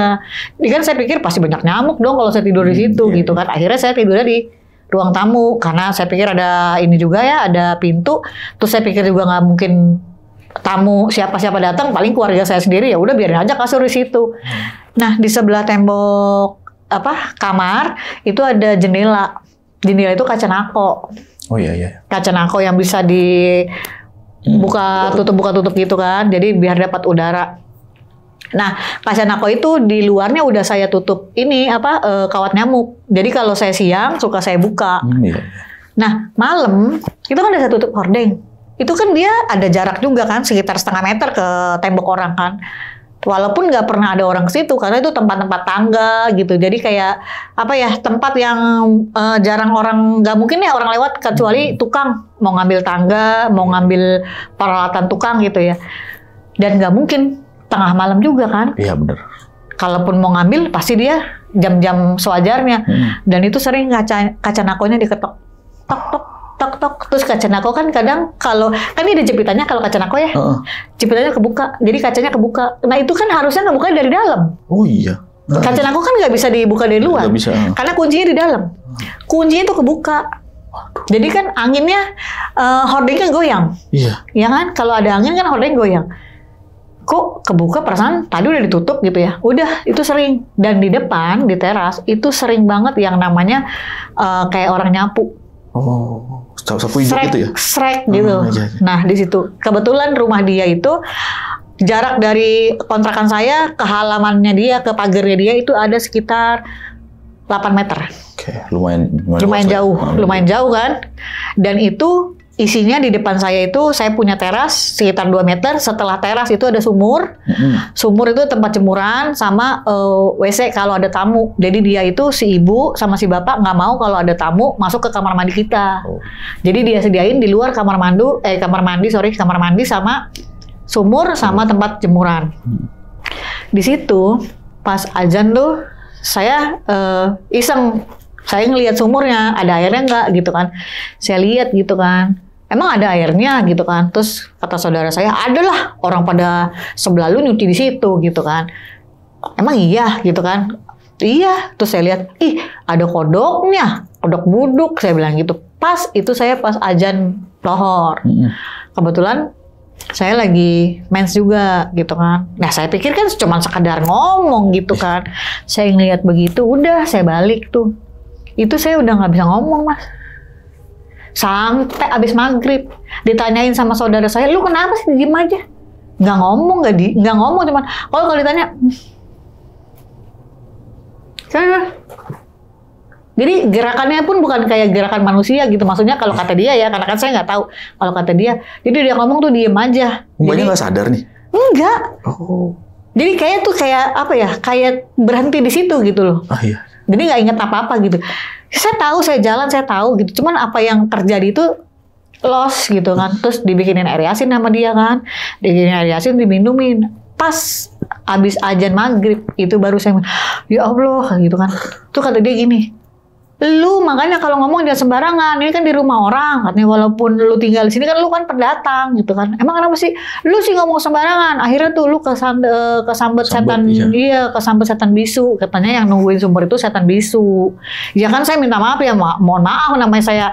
[SPEAKER 1] Jadi kan saya pikir pasti banyak nyamuk dong kalau saya tidur di situ gitu kan. Akhirnya saya tidurnya di ruang tamu karena saya pikir ada ini juga ya, ada pintu. Terus saya pikir juga nggak mungkin tamu siapa-siapa datang, paling keluarga saya sendiri, ya udah biarin aja kasur di situ. Nah di sebelah tembok kamar itu ada jendela. Jendela itu kaca nako.
[SPEAKER 2] Oh iya.
[SPEAKER 1] Kaca nako yang bisa dibuka tutup gitu kan. Jadi biar dapat udara. Nah, kaca nako itu di luarnya udah saya tutup ini kawat nyamuk. Jadi kalau saya siang suka saya buka. Nah, malam itu kan udah saya tutup hordeng. Itu kan dia ada jarak juga kan, sekitar 0,5 meter ke tembok orang kan. Walaupun nggak pernah ada orang ke situ karena itu tempat-tempat tangga gitu. Jadi kayak tempat yang jarang orang, nggak mungkin ya orang lewat kecuali tukang mau ngambil tangga, mau ngambil peralatan tukang gitu ya. Dan nggak mungkin tengah malam juga kan?
[SPEAKER 2] Iya benar.
[SPEAKER 1] Kalaupun mau ngambil pasti dia jam-jam sewajarnya. Dan itu sering kaca nakonya diketok, tok. Terus kaca nako kan kadang kalau kan ini ada jepitannya kalau kaca nako ya, jepitannya kebuka, jadi kacanya kebuka. Nah itu kan harusnya ngebuka dari dalam.
[SPEAKER 2] Oh iya.
[SPEAKER 1] Kaca nako kan nggak bisa dibuka dari luar,
[SPEAKER 2] bisa.
[SPEAKER 1] Karena kuncinya di dalam. Kuncinya itu kebuka. Jadi kan anginnya hordengnya goyang.
[SPEAKER 2] Iya.
[SPEAKER 1] Ya kan, kalau ada angin kan hordeng goyang. Kok kebuka, perasaan tadi udah ditutup gitu ya. Udah, itu sering. Dan di depan, di teras, itu sering banget yang namanya kayak orang nyapu.
[SPEAKER 2] Oh, sapu hijau gitu ya?
[SPEAKER 1] Srek gitu.
[SPEAKER 2] Iya.
[SPEAKER 1] Nah, di situ. Kebetulan rumah dia itu, jarak dari kontrakan saya ke halamannya dia, ke pagarnya dia itu ada sekitar 8 meter.
[SPEAKER 2] Oke, lumayan
[SPEAKER 1] jauh kan. Dan itu isinya di depan saya itu, saya punya teras sekitar 2 meter. Setelah teras itu ada sumur. Sumur itu tempat jemuran sama WC kalau ada tamu. Jadi dia itu, si ibu sama si bapak nggak mau kalau ada tamu masuk ke kamar mandi kita. Jadi dia sediain di luar kamar mandi sama sumur sama tempat jemuran. Di situ pas azan tuh saya iseng. Saya ngelihat sumurnya, ada airnya nggak gitu kan. Saya lihat gitu kan. Emang ada airnya gitu kan. Terus kata saudara saya, adalah orang pada sebelah lu nyuci di situ gitu kan. Emang iya gitu kan. Iya. Terus saya lihat, ada kodoknya. Kodok buduk, saya bilang gitu. Pas azan lohor. Kebetulan saya lagi mens juga gitu kan. Nah saya pikir kan cuma sekadar ngomong gitu kan. Saya ngelihat begitu, udah saya balik tuh. Itu saya udah nggak bisa ngomong, Mas. Sampai abis maghrib ditanyain sama saudara saya, lu kenapa sih diem aja? Nggak ngomong, nggak ngomong, cuman kalau ditanya, jadi gerakannya pun bukan kayak gerakan manusia gitu, maksudnya kalau kata dia ya, karena kan saya nggak tahu. Kalau kata dia, jadi dia ngomong tuh diem aja.
[SPEAKER 2] Mukanya nggak sadar nih?
[SPEAKER 1] Enggak.
[SPEAKER 2] Oh.
[SPEAKER 1] Jadi kayak apa ya? Kayak berhenti di situ gitu loh.
[SPEAKER 2] Oh iya.
[SPEAKER 1] Jadi nggak inget apa-apa gitu. Saya tahu, saya jalan, saya tahu gitu. Cuman apa yang terjadi itu lost gitu kan. Terus dibikinin air yasin sama dia kan. Dibikinin air yasin, diminumin. Pas abis azan maghrib itu baru saya, ya Allah gitu kan. Tuh kata dia gini, lu makanya kalau ngomong jangan sembarangan, ini kan di rumah orang katanya, walaupun lu tinggal di sini kan lu kan pendatang gitu kan, emang kenapa sih lu sih ngomong sembarangan, akhirnya tuh lu kesambet setan, iya kesambet setan bisu, katanya yang nungguin sumber itu setan bisu. Ya kan saya minta maaf ya, mohon maaf namanya saya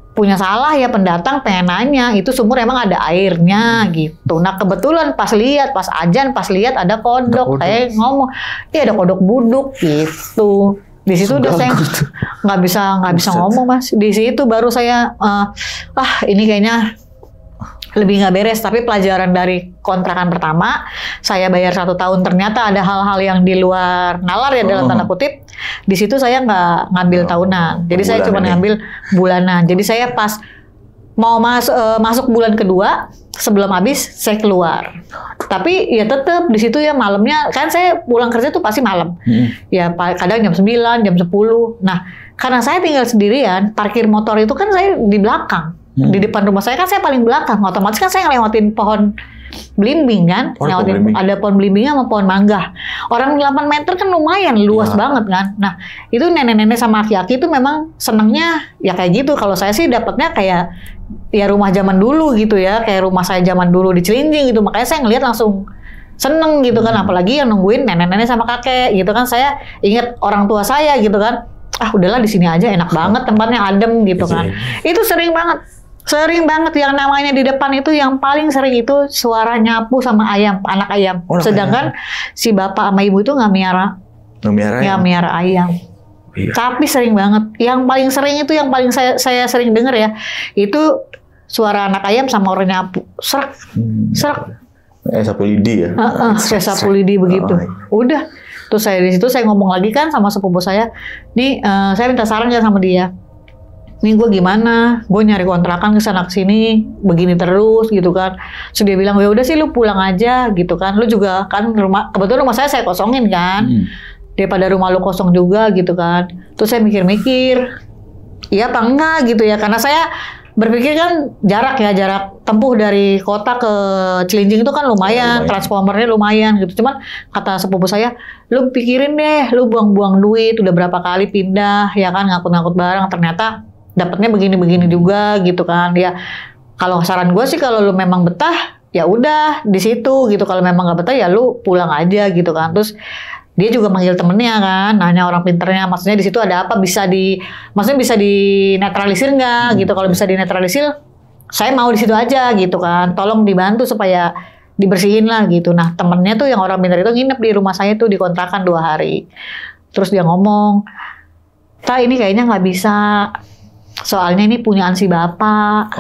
[SPEAKER 1] punya salah ya, pendatang pengen nanya itu sumur emang ada airnya gitu. Nah kebetulan pas azan ada kodok, saya ngomong iya ada kodok buduk gitu. Di situ udah saya nggak bisa ngomong, Mas. Di situ baru saya ini kayaknya lebih nggak beres. Tapi pelajaran dari kontrakan pertama, saya bayar 1 tahun, ternyata ada hal-hal yang di luar nalar ya dalam tanda kutip. Di situ saya nggak ngambil tahunan, jadi saya cuma ngambil bulanan. Jadi saya pas mau masuk bulan kedua, sebelum habis saya keluar. Tapi ya tetap di situ ya malamnya, kan saya pulang kerja tuh pasti malam. Ya kadang jam 9, jam 10. Nah, karena saya tinggal sendirian, parkir motor itu kan saya di belakang. Di depan rumah saya kan saya paling belakang. Otomatis kan saya ngelewatin pohon belimbing kan. Ada pohon belimbing sama pohon mangga. Orang 8 meter kan lumayan luas banget kan. Nah, itu nenek-nenek sama aki-aki itu memang senengnya ya kayak gitu. Kalau saya sih dapatnya kayak ya rumah zaman dulu gitu ya, kayak rumah saya zaman dulu di Cilincing gitu. Makanya saya ngelihat langsung seneng gitu kan, apalagi yang nungguin nenek-nenek sama kakek gitu kan. Saya ingat orang tua saya gitu kan, udahlah di sini aja enak banget, tempatnya adem gitu kan. Itu sering banget yang namanya di depan itu, yang paling sering itu suara nyapu sama anak ayam. Sedangkan si bapak sama ibu itu nggak miara ayam. Iya. Tapi sering banget. Yang paling sering itu, yang paling saya sering dengar ya, itu suara anak ayam sama orang nyapu. Serak.
[SPEAKER 2] Sapu lidi ya?
[SPEAKER 1] Kayak sapu lidi begitu. Udah. Terus saya di situ saya ngomong lagi kan sama sepupu saya. Nih saya minta saran ya sama dia. Nih gue gimana? Gue nyari kontrakan kesana kesini, begini terus gitu kan. Terus dia bilang, ya udah sih lu pulang aja gitu kan. Lu juga kan kebetulan rumah saya kosongin kan. Daripada rumah lu kosong juga gitu kan. Terus saya mikir-mikir, iya apa enggak gitu ya. Karena saya berpikir kan jarak tempuh dari kota ke Cilincing itu kan lumayan. Transformernya lumayan gitu. Cuman kata sepupu saya, lu pikirin deh, lu buang-buang duit, udah berapa kali pindah ya kan, ngangkut-ngangkut barang, ternyata dapatnya begini-begini juga gitu kan. Ya kalau saran gue sih, kalau lu memang betah ya udah di situ gitu. Kalau memang nggak betah ya lu pulang aja gitu kan. Terus dia juga manggil temennya kan, nanya orang pinternya, maksudnya di situ ada apa, maksudnya bisa dinetralisir nggak gitu. Kalau bisa dinetralisir, saya mau di situ aja gitu kan. Tolong dibantu supaya dibersihin lah gitu. Nah temennya tuh yang orang pintar itu nginep di rumah saya tuh, di kontrakan 2 hari. Terus dia ngomong, "Ta, ini kayaknya nggak bisa. Soalnya ini punyaan si bapak."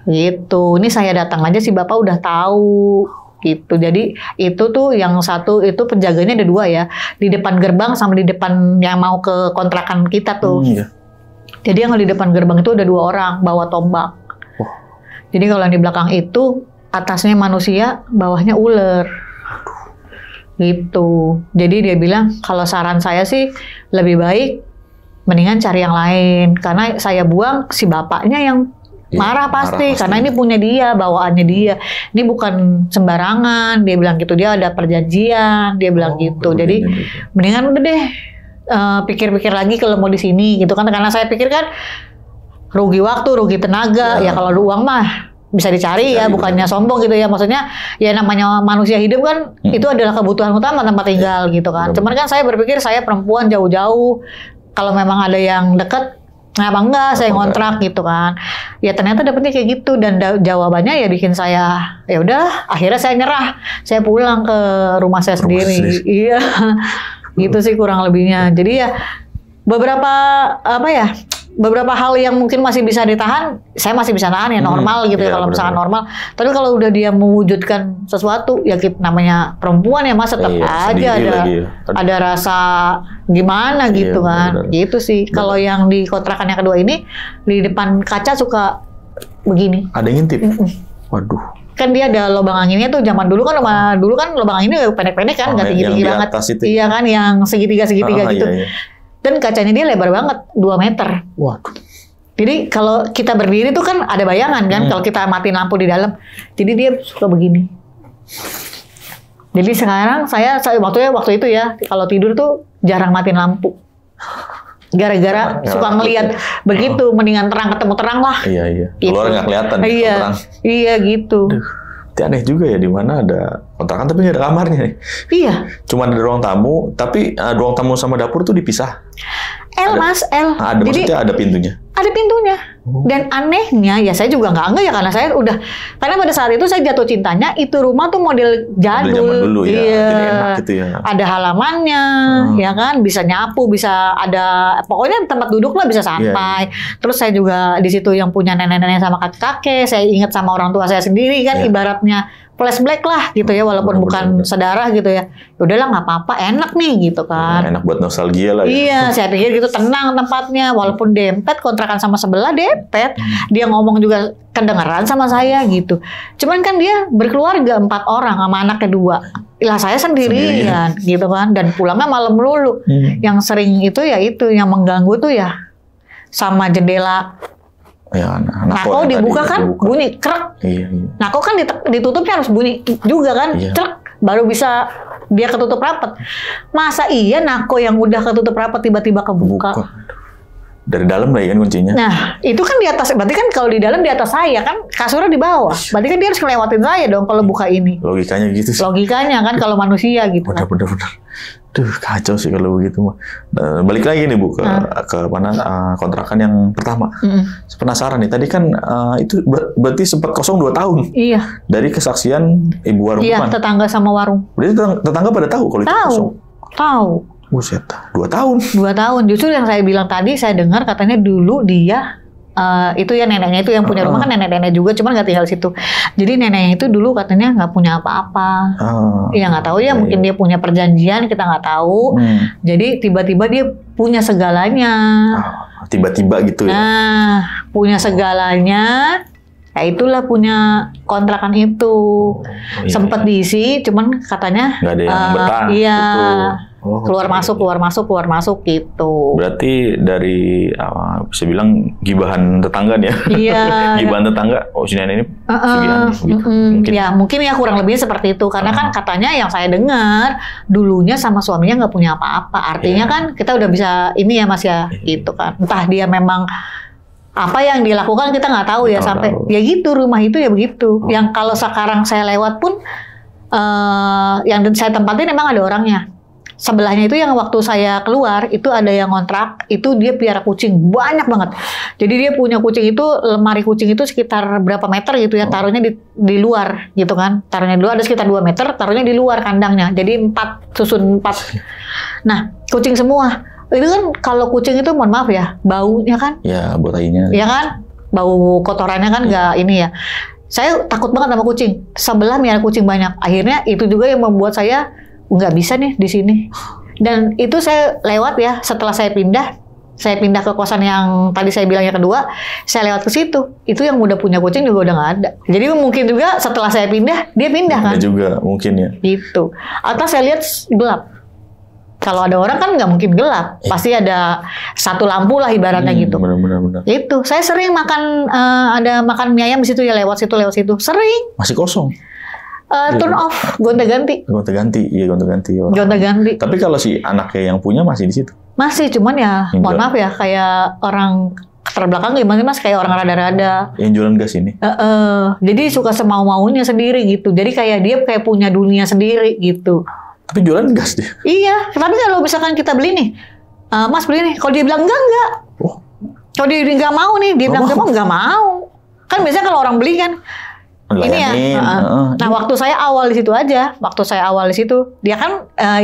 [SPEAKER 1] Gitu. Ini saya datang aja si bapak udah tahu gitu. Jadi itu tuh yang satu itu penjaganya ada 2 ya, di depan gerbang sama di depan yang mau ke kontrakan kita tuh. Jadi yang di depan gerbang itu ada 2 orang bawa tombak. Jadi kalau yang di belakang itu atasnya manusia, bawahnya ular. Gitu. Jadi dia bilang kalau saran saya sih lebih baik mendingan cari yang lain, karena saya buang si bapaknya yang marah pasti, karena ini punya dia, bawaannya dia. Ini bukan sembarangan, dia bilang gitu. Dia ada perjanjian, dia bilang gitu. Jadi mendingan udah deh pikir-pikir lagi kalau mau di sini gitu kan. Karena saya pikir kan rugi waktu, rugi tenaga. Ya kalau uang mah bisa dicari ya, bukannya sombong gitu ya. Maksudnya ya namanya manusia hidup kan itu adalah kebutuhan utama tempat tinggal gitu kan. Cuman kan saya berpikir saya perempuan jauh-jauh. Kalau memang ada yang deket, kenapa enggak saya ngontrak gitu kan. Ya ternyata dapetnya kayak gitu, dan jawabannya ya bikin saya ya udah, akhirnya saya nyerah. Saya pulang ke rumah saya sendiri. Iya. Gitu sih kurang lebihnya. Jadi ya beberapa apa ya? Beberapa hal yang mungkin masih bisa ditahan, saya masih bisa tahan ya normal gitu ya kalau misalkan normal. Tapi kalau udah dia mewujudkan sesuatu, ya namanya perempuan ya mas tetap aja ada rasa gimana gitu kan, gitu sih. Kalau yang di kontrakan yang kedua ini di depan kaca suka begini.
[SPEAKER 2] Ada yang ngintip. Waduh.
[SPEAKER 1] Kan dia ada lubang anginnya tuh zaman dulu kan lubang anginnya pendek-pendek kan, nggak tinggi-tinggi banget. Iya kan, yang segitiga gitu. Iya. Dan kacanya dia lebar banget, 2 meter.
[SPEAKER 2] Waduh.
[SPEAKER 1] Jadi kalau kita berdiri tuh kan ada bayangan kan, kalau kita matiin lampu di dalam. Jadi dia suka begini. Jadi sekarang saya waktu itu ya, kalau tidur tuh jarang matiin lampu. Gara-gara suka ngelihat begitu, mendingan terang ketemu terang lah.
[SPEAKER 2] Iya.
[SPEAKER 1] Gitu.
[SPEAKER 2] Keluar nggak kelihatan.
[SPEAKER 1] Iya,
[SPEAKER 2] terang.
[SPEAKER 1] Iya gitu.
[SPEAKER 2] Itu aneh juga ya, di mana ada kontrakan tapi nggak ada kamarnya nih.
[SPEAKER 1] Iya.
[SPEAKER 2] Cuma ada ruang tamu, tapi ruang tamu sama dapur tuh dipisah.
[SPEAKER 1] L.
[SPEAKER 2] Ada,
[SPEAKER 1] jadi
[SPEAKER 2] maksudnya ada pintunya.
[SPEAKER 1] Ada pintunya. Dan anehnya ya saya juga nggak ya karena saya karena pada saat itu saya jatuh cintanya itu rumah tuh model jadul.
[SPEAKER 2] Zaman dulu ya.
[SPEAKER 1] Iya.
[SPEAKER 2] Jadi enak gitu ya.
[SPEAKER 1] Ada halamannya, ya kan, bisa nyapu, bisa ada pokoknya tempat duduk lah bisa santai. Terus saya juga di situ yang punya nenek-nenek sama kakek-kakek, saya ingat sama orang tua saya sendiri kan, ibaratnya flashback lah gitu ya, walaupun bukan saudara gitu ya. Udahlah nggak apa-apa, enak nih gitu kan.
[SPEAKER 2] Enak buat nostalgia lah.
[SPEAKER 1] Iya, saya pikir gitu, tenang tempatnya, walaupun dempet kontrakan sama sebelah dempet, dia ngomong juga kedengeran sama saya gitu. Cuman kan dia berkeluarga 4 orang sama anaknya 2. Lah saya sendirian gitu kan, dan pulangnya malam melulu. Yang sering itu ya itu yang mengganggu tuh ya sama jendela.
[SPEAKER 2] Ya,
[SPEAKER 1] nako dibuka kan bunyi krek.
[SPEAKER 2] Iya.
[SPEAKER 1] Nako kan ditutupnya harus bunyi juga kan, krek baru bisa dia ketutup rapat. Masa iya nako yang udah ketutup rapat tiba-tiba kebuka?
[SPEAKER 2] Dari dalam lah ya kan kuncinya.
[SPEAKER 1] Nah, itu kan di atas, berarti kan kalau di dalam di atas saya kan, kasurnya di bawah. Berarti kan dia harus ngelewatin saya dong kalau buka ini.
[SPEAKER 2] Logikanya gitu sih.
[SPEAKER 1] Logikanya kan kalau manusia gitu.
[SPEAKER 2] Benar. Duh, kacau sih kalau begitu mah. Balik lagi nih Bu ke mana kontrakan yang pertama. Penasaran nih, tadi kan itu berarti sempat kosong 2 tahun.
[SPEAKER 1] Iya.
[SPEAKER 2] Dari kesaksian ibu warung.
[SPEAKER 1] Iya, tetangga sama warung.
[SPEAKER 2] Berarti tetangga pada tahu kalau itu kosong.
[SPEAKER 1] Tahu.
[SPEAKER 2] Buset, 2 tahun.
[SPEAKER 1] 2 tahun. Justru yang saya bilang tadi, saya dengar katanya dulu dia itu ya neneknya itu yang punya rumah kan nenek-nenek juga, cuman nggak tinggal situ. Jadi neneknya itu dulu katanya nggak punya apa-apa. Ya nggak tahu ya, mungkin dia punya perjanjian, kita nggak tahu. Jadi tiba-tiba dia punya segalanya.
[SPEAKER 2] Tiba-tiba gitu ya.
[SPEAKER 1] Nah, punya segalanya. Ya itulah punya kontrakan itu. Sempet diisi, cuman katanya
[SPEAKER 2] nggak ada yang betah.
[SPEAKER 1] Iya. Keluar masuk gitu. Berarti
[SPEAKER 2] dari bisa bilang gibahan tetangga nih ya.
[SPEAKER 1] Iya.
[SPEAKER 2] Gibahan tetangga. Oh si nenek ini sugihan gitu.
[SPEAKER 1] Mungkin ya kurang lebihnya seperti itu. Karena kan katanya yang saya dengar dulunya sama suaminya nggak punya apa-apa. Artinya kan kita udah bisa ini ya Mas ya, gitu kan. Entah dia memang apa yang dilakukan kita nggak tahu ya, sampai ya gitu, rumah itu ya begitu. Yang kalau sekarang saya lewat pun yang saya tempatin memang ada orangnya. Sebelahnya itu yang waktu saya keluar itu ada yang ngontrak, itu dia piara kucing banyak banget. Jadi dia punya kucing itu, lemari kucing itu sekitar berapa meter gitu ya, taruhnya di luar gitu kan. Taruhnya di luar ada sekitar 2 meter, taruhnya di luar kandangnya. Jadi 4 Nah, kucing semua. Itu kan kalau kucing itu mohon maaf ya, baunya kan?
[SPEAKER 2] Ya, bau tainya.
[SPEAKER 1] Ya kan? Bau kotorannya kan nggak ini ya. Saya takut banget sama kucing. Sebelah miara kucing banyak. Akhirnya itu juga yang membuat saya nggak bisa nih di sini. Dan itu saya lewat ya, setelah saya pindah ke kosan yang tadi saya bilangnya kedua, saya lewat ke situ. Itu yang udah punya kucing juga udah nggak ada. Jadi mungkin juga setelah saya pindah, dia pindah kan?
[SPEAKER 2] Ada juga mungkin ya.
[SPEAKER 1] Gitu. Atau saya lihat gelap. Kalau ada orang kan nggak mungkin gelap, pasti ada satu lampu lah ibaratnya gitu.
[SPEAKER 2] Benar.
[SPEAKER 1] Itu saya sering makan ada makan mie ayam di situ ya, lewat situ sering.
[SPEAKER 2] Masih kosong.
[SPEAKER 1] Turn off, gonta-ganti.
[SPEAKER 2] Iya gonta-ganti.
[SPEAKER 1] Gonta-ganti.
[SPEAKER 2] Tapi kalau si anaknya yang punya masih di situ?
[SPEAKER 1] Masih, cuman ya mohon maaf ya, kayak orang terbelakang gimana Mas, kayak orang rada-rada.
[SPEAKER 2] Yang jualan gas ini?
[SPEAKER 1] Jadi suka semau-maunya sendiri gitu. Jadi kayak dia kayak punya dunia sendiri gitu.
[SPEAKER 2] Tapi jualan gas dia?
[SPEAKER 1] Iya, tapi kalau misalkan kita beli nih, Mas beli nih, kalau dia bilang enggak. Kalau dia nggak mau nih, dia bilang nggak mau. Kan biasanya kalau orang beli kan, ini ya. Nah, waktu saya awal di situ aja, dia kan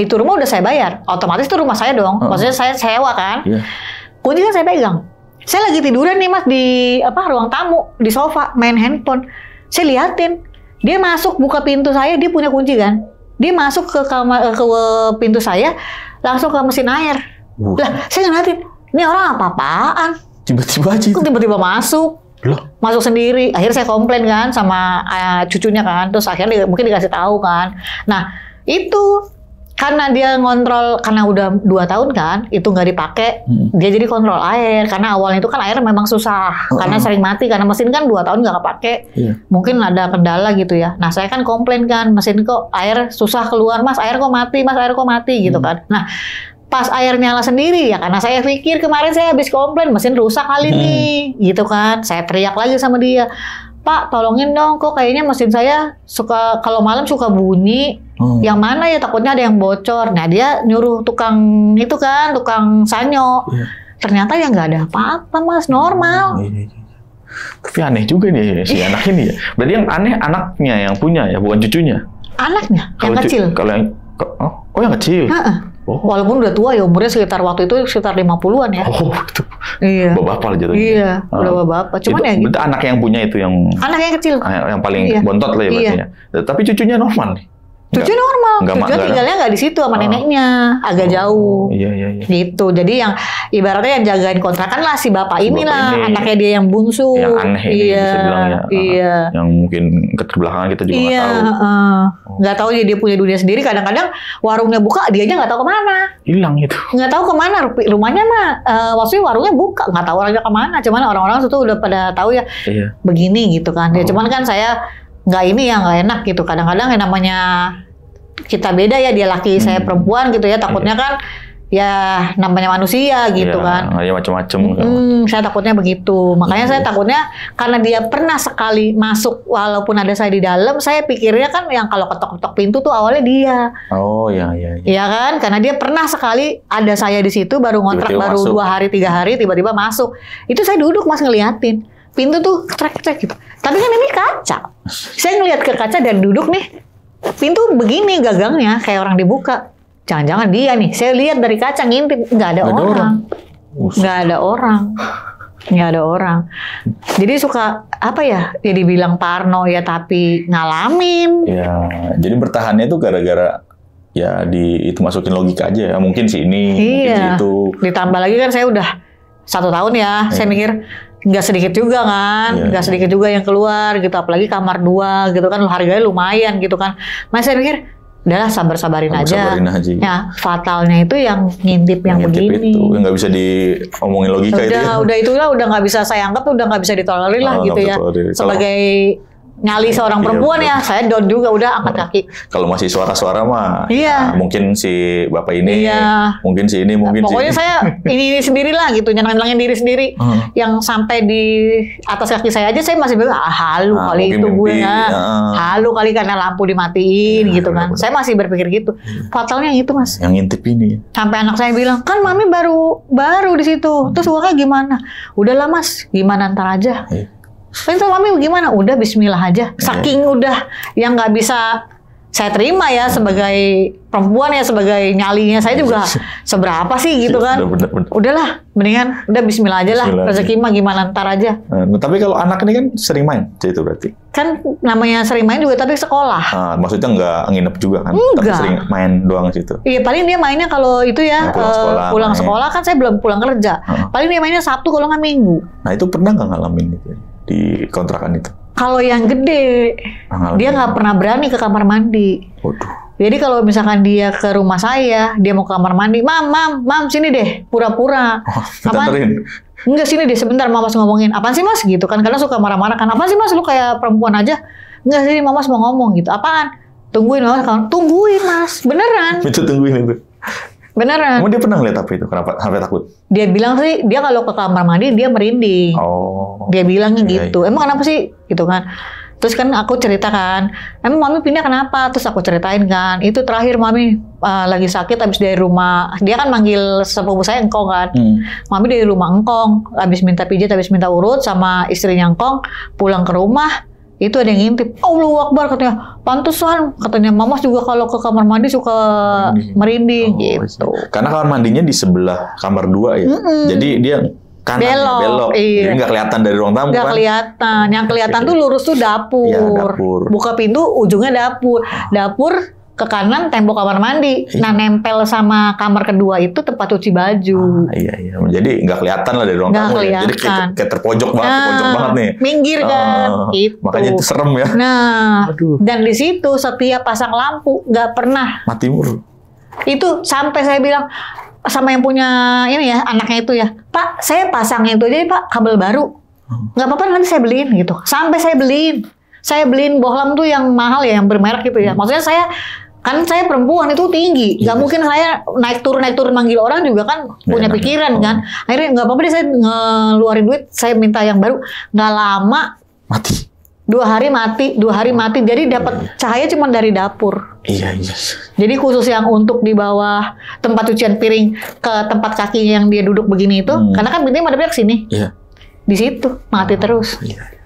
[SPEAKER 1] itu rumah udah saya bayar, otomatis itu rumah saya dong. Maksudnya saya sewa kan, kunci kan saya pegang. Saya lagi tiduran nih Mas di ruang tamu di sofa main handphone. Saya liatin dia masuk buka pintu saya, dia punya kunci kan. Dia masuk ke kamar ke pintu saya, langsung ke mesin air. Lah, saya ngeliatin, ini orang apa-apaan?
[SPEAKER 2] Tiba-tiba aja.
[SPEAKER 1] Tiba-tiba masuk. Loh? Masuk sendiri. Akhirnya saya komplain kan sama cucunya kan. Terus akhirnya mungkin dikasih tahu kan. Nah, itu karena dia ngontrol, karena udah 2 tahun kan, itu nggak dipakai, dia jadi kontrol air. Karena awalnya itu kan air memang susah, karena sering mati, karena mesin kan 2 tahun nggak kepake. Mungkin ada kendala gitu ya. Nah, saya kan komplain kan, mesin kok air susah keluar, Mas, air kok mati gitu kan. Nah, pas air nyala sendiri ya, karena saya pikir kemarin saya habis komplain mesin rusak kali nih, gitu kan. Saya teriak lagi sama dia, Pak, tolongin dong, kok kayaknya mesin saya suka kalau malam suka bunyi. Yang mana ya, takutnya ada yang bocor. Nah, dia nyuruh tukang itu kan, tukang sanyo. Ternyata ya nggak ada apa-apa Mas, normal.
[SPEAKER 2] Tapi aneh juga nih si anak ini ya. Berarti yang aneh anaknya yang punya ya, bukan cucunya.
[SPEAKER 1] Anaknya yang kecil.
[SPEAKER 2] Kalau yang yang kecil.
[SPEAKER 1] Walaupun udah tua ya, umurnya sekitar 50-an ya.
[SPEAKER 2] Oh, itu.
[SPEAKER 1] Iya.
[SPEAKER 2] Bapak lah jatuhnya.
[SPEAKER 1] Iya, udah bapak. Cuman
[SPEAKER 2] itu,
[SPEAKER 1] ya gitu.
[SPEAKER 2] Anak yang punya itu yang
[SPEAKER 1] kecil.
[SPEAKER 2] Yang paling bontot lah ya berarti. Tapi cucunya normal nih.
[SPEAKER 1] Cucu normal, cucu tinggalnya nggak di situ sama neneknya, agak jauh.
[SPEAKER 2] Iya.
[SPEAKER 1] Gitu. Jadi yang ibaratnya yang jagain kontrakan lah si bapak inilah, anaknya dia yang bungsu.
[SPEAKER 2] Yang aneh ini bisa bilang ya.
[SPEAKER 1] Iya.
[SPEAKER 2] Yang mungkin keterbelakangan kita juga nggak tahu.
[SPEAKER 1] Nggak tahu dia punya dunia sendiri. Kadang-kadang warungnya buka, dianya nggak tahu kemana.
[SPEAKER 2] Hilang itu. Nggak
[SPEAKER 1] tahu kemana. Rumahnya mah, maksudnya warungnya buka, nggak tahu orangnya kemana. Cuman orang-orang itu udah pada tahu ya. Begini gitu kan. Ya cuman kan saya nggak enak gitu. Kadang-kadang yang namanya kita beda ya, dia laki saya perempuan gitu ya, takutnya kan ya namanya manusia gitu kan.
[SPEAKER 2] Ya macam-macam.
[SPEAKER 1] Saya takutnya begitu. Makanya saya takutnya karena dia pernah sekali masuk walaupun ada saya di dalam, saya pikirnya kan yang kalau ketok-ketok pintu tuh awalnya dia.
[SPEAKER 2] Oh iya.
[SPEAKER 1] Iya kan? Karena dia pernah sekali ada saya di situ, baru ngontrak baru 2 hari 3 hari tiba-tiba masuk. Itu saya duduk Mas ngeliatin. Pintu tuh trek-trek gitu. Tapi kan ini kaca. Saya ngeliat ke kaca dan duduk nih. Pintu begini gagangnya kayak orang dibuka. Jangan-jangan dia nih. Saya lihat dari kaca ngintip, nggak ada orang. Jadi suka apa ya? Ya dibilang parno ya, tapi ngalamin.
[SPEAKER 2] Ya, jadi bertahannya itu gara-gara ya itu masukin logika aja ya. Mungkin sini, mungkin situ.
[SPEAKER 1] Ditambah lagi kan saya udah 1 tahun ya. Saya mikir nggak sedikit juga kan, nggak sedikit juga yang keluar gitu, apalagi kamar 2 gitu kan, harganya lumayan gitu kan. Mas saya mikir, udahlah sabar-sabarin aja. Ya fatalnya itu yang ngintip yang begini.
[SPEAKER 2] Itu yang nggak bisa diomongin logika itu.
[SPEAKER 1] Udah nggak bisa saya anggap, udah nggak bisa ditolerir lah gitu ya. Sebagai nyali seorang perempuan ya, saya down juga, udah angkat kaki.
[SPEAKER 2] Kalau masih suara-suara mah, mungkin si bapak ini, mungkin si ini, mungkin
[SPEAKER 1] pokoknya saya ini sendirilah gitu, nyenangin diri sendiri. Yang sampai di atas kaki saya aja, saya masih bilang, halu kali itu gue halu kali karena lampu dimatiin gitu kan. Saya masih berpikir gitu. Fatalnya itu Mas.
[SPEAKER 2] Yang ngintip ini.
[SPEAKER 1] Sampai anak saya bilang, kan mami baru di situ. Terus uangnya gimana? Udahlah Mas, gimana ntar aja. Terus mami gimana? Udah bismillah aja. Saking udah yang nggak bisa saya terima ya sebagai perempuan ya, sebagai nyalinya saya juga seberapa sih gitu kan. Udahlah, mendingan udah bismillah aja lah. Rezeki mah gimana ntar aja.
[SPEAKER 2] Tapi kalau anak ini kan sering main, itu berarti.
[SPEAKER 1] Kan namanya sering main juga tapi sekolah.
[SPEAKER 2] Maksudnya nggak nginep juga kan?
[SPEAKER 1] Enggak.
[SPEAKER 2] Tapi sering main doang situ.
[SPEAKER 1] Iya, paling dia mainnya kalau itu ya pulang sekolah kan saya belum pulang kerja. Paling dia mainnya Sabtu kalau nggak Minggu.
[SPEAKER 2] Nah itu pernah nggak ngalamin itu di kontrakan itu?
[SPEAKER 1] Kalau yang gede, dia nggak pernah berani ke kamar mandi.
[SPEAKER 2] Waduh.
[SPEAKER 1] Jadi kalau misalkan dia ke rumah saya, dia mau ke kamar mandi, mam, sini deh, pura-pura.
[SPEAKER 2] Apaan?
[SPEAKER 1] Enggak, sini deh, sebentar Mamas ngomongin. Apaan sih Mas? Gitu kan, karena suka marah-marah kan. Apaan sih Mas, lu kayak perempuan aja. Enggak, sini Mamas mau ngomong gitu. Apaan? Tungguin Mamas, tungguin Mas, beneran.
[SPEAKER 2] Itu tungguin itu.
[SPEAKER 1] Beneran.
[SPEAKER 2] Kamu dia pernah ngeliat apa itu? Kenapa sampai takut?
[SPEAKER 1] Dia bilang sih, dia kalau ke kamar mandi dia merinding. Dia bilangnya gitu. Emang kenapa sih? Gitu kan. Terus kan aku ceritakan, emang mami pindah kenapa? Terus aku ceritain kan, itu terakhir mami lagi sakit habis dari rumah, dia kan manggil sepupu saya Engkong kan. Mami dari rumah Engkong, habis minta pijat, habis minta urut sama istrinya Engkong, pulang ke rumah, Itu ada yang ngintip. Allahu Akbar katanya. Pantesan katanya Mama juga kalau ke kamar mandi suka merinding gitu.
[SPEAKER 2] Karena kamar mandinya di sebelah kamar 2 ya. Jadi dia kanan belok.
[SPEAKER 1] Iya.
[SPEAKER 2] Jadi nggak kelihatan dari ruang tamu.
[SPEAKER 1] Nggak kelihatan. Yang kelihatan tuh lurus tuh dapur.
[SPEAKER 2] Iya, dapur.
[SPEAKER 1] Buka pintu ujungnya dapur. Dapur ke kanan tembok kamar mandi. Nah, nempel sama kamar kedua itu tempat cuci baju.
[SPEAKER 2] Iya. Jadi nggak kelihatan lah dari ruang tamu. Ya. Jadi kayak terpojok banget, nih.
[SPEAKER 1] Minggir kan. Gitu.
[SPEAKER 2] Makanya itu serem ya.
[SPEAKER 1] Nah, dan di situ setiap pasang lampu nggak pernah
[SPEAKER 2] mati mulu.
[SPEAKER 1] Itu sampai saya bilang sama yang punya ini ya, anaknya itu ya, Pak, saya pasang itu aja Pak, kabel baru. Nggak apa-apa nanti saya beliin gitu. Sampai saya beliin bohlam tuh yang mahal ya, yang bermerek gitu ya. Maksudnya saya perempuan itu tinggi, nggak mungkin saya naik turun manggil orang juga kan punya pikiran kan. Akhirnya nggak apa-apa deh saya ngeluarin duit, saya minta yang baru. Nggak lama
[SPEAKER 2] mati.
[SPEAKER 1] 2 hari mati. Jadi dapat cahaya cuma dari dapur.
[SPEAKER 2] Iya.
[SPEAKER 1] Jadi khusus yang untuk di bawah tempat cucian piring ke tempat kakinya yang dia duduk begini itu, karena kan pintunya madepnya ke sini.
[SPEAKER 2] Iya.
[SPEAKER 1] Di situ mati terus.
[SPEAKER 2] Iya.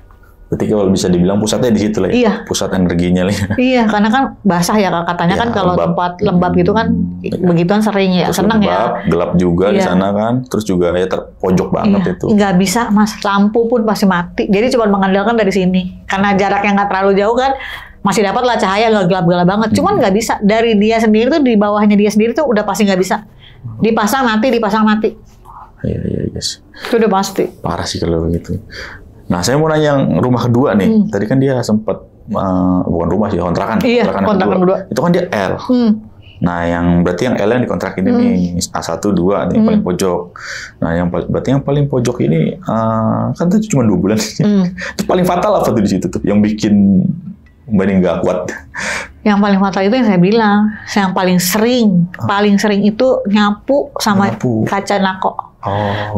[SPEAKER 2] Berarti kalau bisa dibilang pusatnya di situ lah ya.
[SPEAKER 1] Iya.
[SPEAKER 2] Pusat energinya lah.
[SPEAKER 1] Iya, karena kan basah ya katanya kan kalau tempat lembab gitu kan begituan sering ya.
[SPEAKER 2] Terus
[SPEAKER 1] senang
[SPEAKER 2] lembab,
[SPEAKER 1] ya.
[SPEAKER 2] Gelap juga di sana kan. Terus juga ya terpojok banget itu.
[SPEAKER 1] Nggak bisa Mas, lampu pun pasti mati. Jadi cuma mengandalkan dari sini. Karena jaraknya nggak terlalu jauh kan, masih dapat lah cahaya, nggak gelap-gelap banget. Cuman nggak bisa. Dari dia sendiri tuh, di bawahnya dia sendiri tuh udah pasti nggak bisa. Dipasang mati.
[SPEAKER 2] Iya, guys.
[SPEAKER 1] Itu udah pasti.
[SPEAKER 2] Parah sih kalau begitu. Nah, saya mau nanya yang rumah kedua nih. Tadi kan dia sempat bukan rumah sih, kontrakan.
[SPEAKER 1] Iya, kontrakan kedua.
[SPEAKER 2] Itu kan dia L. Nah, berarti yang L yang dikontrakin ini A1, 2, ini yang paling pojok. Nah, berarti yang paling pojok ini kan tadi cuma 2 bulan. Itu paling fatal apa tuh di situ tuh? Yang bikin Mbak ini nggak kuat.
[SPEAKER 1] Yang paling fatal itu yang saya bilang, yang paling sering itu nyapu sama kaca nako.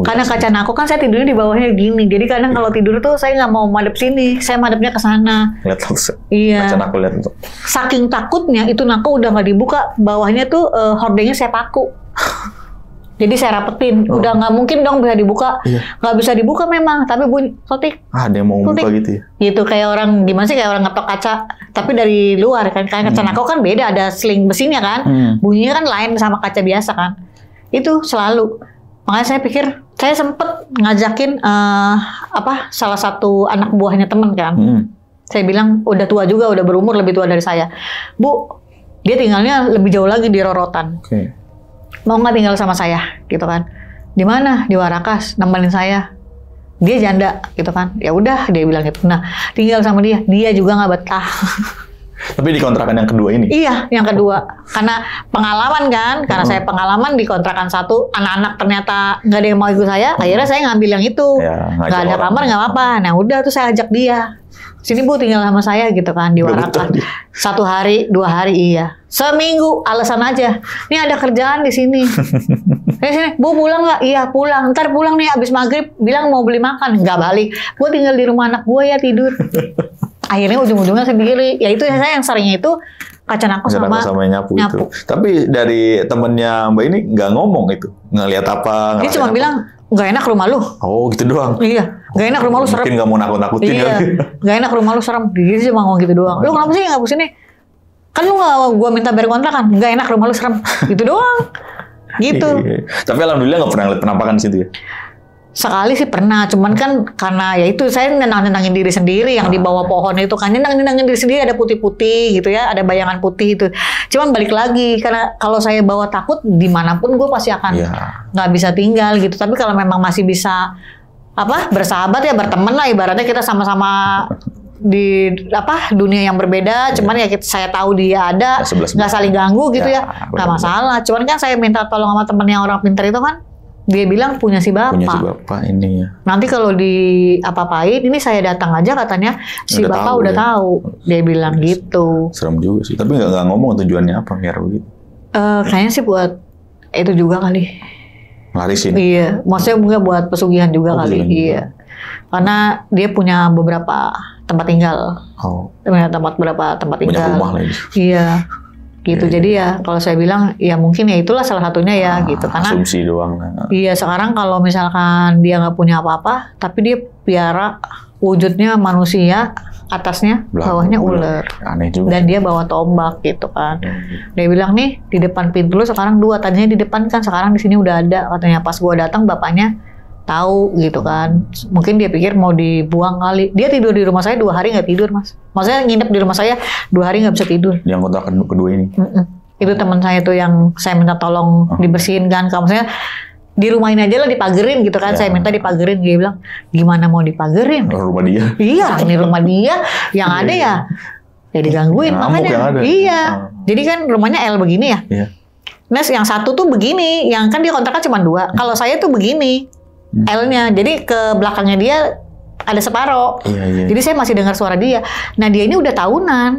[SPEAKER 1] Karena kaca nako kan saya tidurnya di bawahnya gini, jadi kadang kalau tidur tuh saya nggak mau madep sini, saya madepnya ke sana.
[SPEAKER 2] Lihat
[SPEAKER 1] iya.
[SPEAKER 2] Kaca nako lihat tuh.
[SPEAKER 1] Saking takutnya itu nako udah nggak dibuka, bawahnya tuh hordengnya saya paku. Jadi saya rapetin, udah nggak mungkin dong bisa dibuka, nggak bisa dibuka memang, tapi bunyi sotik.
[SPEAKER 2] Ada yang mau buka gitu ya?
[SPEAKER 1] Gitu kayak orang gimana sih, kayak orang ngetok kaca, tapi dari luar kan, kayak kaca nako kan beda, ada sling besinya kan, bunyinya kan lain sama kaca biasa kan, itu selalu. Makanya saya pikir, saya sempet ngajakin salah satu anak buahnya temen kan, saya bilang udah tua juga, udah berumur lebih tua dari saya, Bu, dia tinggalnya lebih jauh lagi di Rorotan. Mau nggak tinggal sama saya gitu kan? Di mana? Di Warakas, nemenin saya. Dia janda gitu kan? Ya udah, dia bilang gitu. Nah, tinggal sama dia juga nggak betah.
[SPEAKER 2] Tapi di kontrakan yang kedua ini?
[SPEAKER 1] Iya, yang kedua. Karena pengalaman kan, karena saya pengalaman di kontrakan 1, anak-anak ternyata nggak ada yang mau ikut saya, akhirnya saya ngambil yang itu. Nggak ada kamar, nggak apa-apa. Nah udah tuh saya ajak dia. Sini Bu, tinggal sama saya gitu kan di Warakas. 1 hari, 2 hari iya. Seminggu alasan aja. Ini ada kerjaan di sini. Sini, Bu pulang nggak? Iya pulang. Ntar pulang nih abis maghrib. Bilang mau beli makan. Nggak balik. Gue tinggal di rumah anak gue ya tidur. Akhirnya ujung-ujungnya sendiri. Ya itu saya yang seringnya itu kaca nako sama
[SPEAKER 2] nyapu. Itu. Tapi dari temennya Mbak ini nggak ngomong itu. Ngelihat apa?
[SPEAKER 1] Dia cuma bilang, nggak enak rumah lu.
[SPEAKER 2] Oh gitu doang?
[SPEAKER 1] Iya. Nggak enak rumah lu serem.
[SPEAKER 2] Mungkin nggak mau nakut-nakutin
[SPEAKER 1] iya.
[SPEAKER 2] Kali.
[SPEAKER 1] Nggak enak rumah lu serem. Dia cuma ngomong gitu doang. Lu kenapa sih nggak sini? Kan lu nggak gua minta bayar kontrakan. Nggak enak rumah lu serem. Gitu doang. Gitu.
[SPEAKER 2] Tapi alhamdulillah nggak pernah lihat penampakan di situ ya?
[SPEAKER 1] Sekali sih pernah, cuman kan karena ya itu saya nenangin diri sendiri yang di bawah pohon itu kan, nenangin diri sendiri, ada putih-putih gitu ya, ada bayangan putih itu. Cuman balik lagi, karena kalau saya bawa takut dimanapun gue pasti akan nggak bisa tinggal gitu. Tapi kalau memang masih bisa bersahabat ya, berteman lah, ibaratnya kita sama-sama di dunia yang berbeda, cuman ya saya tahu dia ada, nggak saling ganggu gitu ya, nggak masalah. Cuman kan saya minta tolong sama temen yang orang pintar itu kan, dia bilang punya si bapak.
[SPEAKER 2] Punya si bapak ini ya.
[SPEAKER 1] Nanti kalau di apa-apain, ini saya datang aja katanya si
[SPEAKER 2] udah
[SPEAKER 1] bapak
[SPEAKER 2] tahu,
[SPEAKER 1] udah tahu. Dia bilang gitu.
[SPEAKER 2] Serem juga sih. Tapi nggak ngomong tujuannya apa biar begitu.
[SPEAKER 1] Kayaknya sih buat itu juga kali.
[SPEAKER 2] Larisin.
[SPEAKER 1] Iya, maksudnya mungkin buat pesugihan juga kali. Iya. Karena dia punya beberapa tempat tinggal. Punya beberapa tempat tinggal.
[SPEAKER 2] Punya rumah lagi.
[SPEAKER 1] Iya. Gitu. Jadi ya kalau saya bilang ya mungkin ya itulah salah satunya ya gitu, karena
[SPEAKER 2] asumsi doang.
[SPEAKER 1] Iya, sekarang kalau misalkan dia nggak punya apa-apa tapi dia piara wujudnya manusia atasnya, bawahnya ular.
[SPEAKER 2] Aneh juga.
[SPEAKER 1] Dan dia bawa tombak gitu kan. Dia bilang nih di depan pintu lu sekarang 2, tadinya di depan kan, sekarang di sini udah ada katanya. Pas gua datang bapaknya tahu gitu kan. Mungkin dia pikir mau dibuang kali. Dia tidur di rumah saya 2 hari nggak tidur, Mas. Maksudnya nginep di rumah saya 2 hari nggak bisa tidur.
[SPEAKER 2] Yang kontrakan kedua ini.
[SPEAKER 1] Itu teman saya tuh yang saya minta tolong dibersihin kan. Kalau saya di rumah ini aja lah dipagerin gitu kan. Saya minta dipagerin. Dia bilang, gimana mau dipagerin?
[SPEAKER 2] Rumah dia.
[SPEAKER 1] Iya, ini rumah dia. Yang ada ya digangguin makanya. Iya. Jadi kan rumahnya L begini ya.
[SPEAKER 2] Iya.
[SPEAKER 1] Nah yang satu tuh begini. Yang kan dia kontrakan cuma 2. Kalau saya tuh begini. L-nya. Jadi ke belakangnya dia ada separoh.
[SPEAKER 2] Iya.
[SPEAKER 1] Jadi saya masih dengar suara dia. Nah dia ini udah tahunan.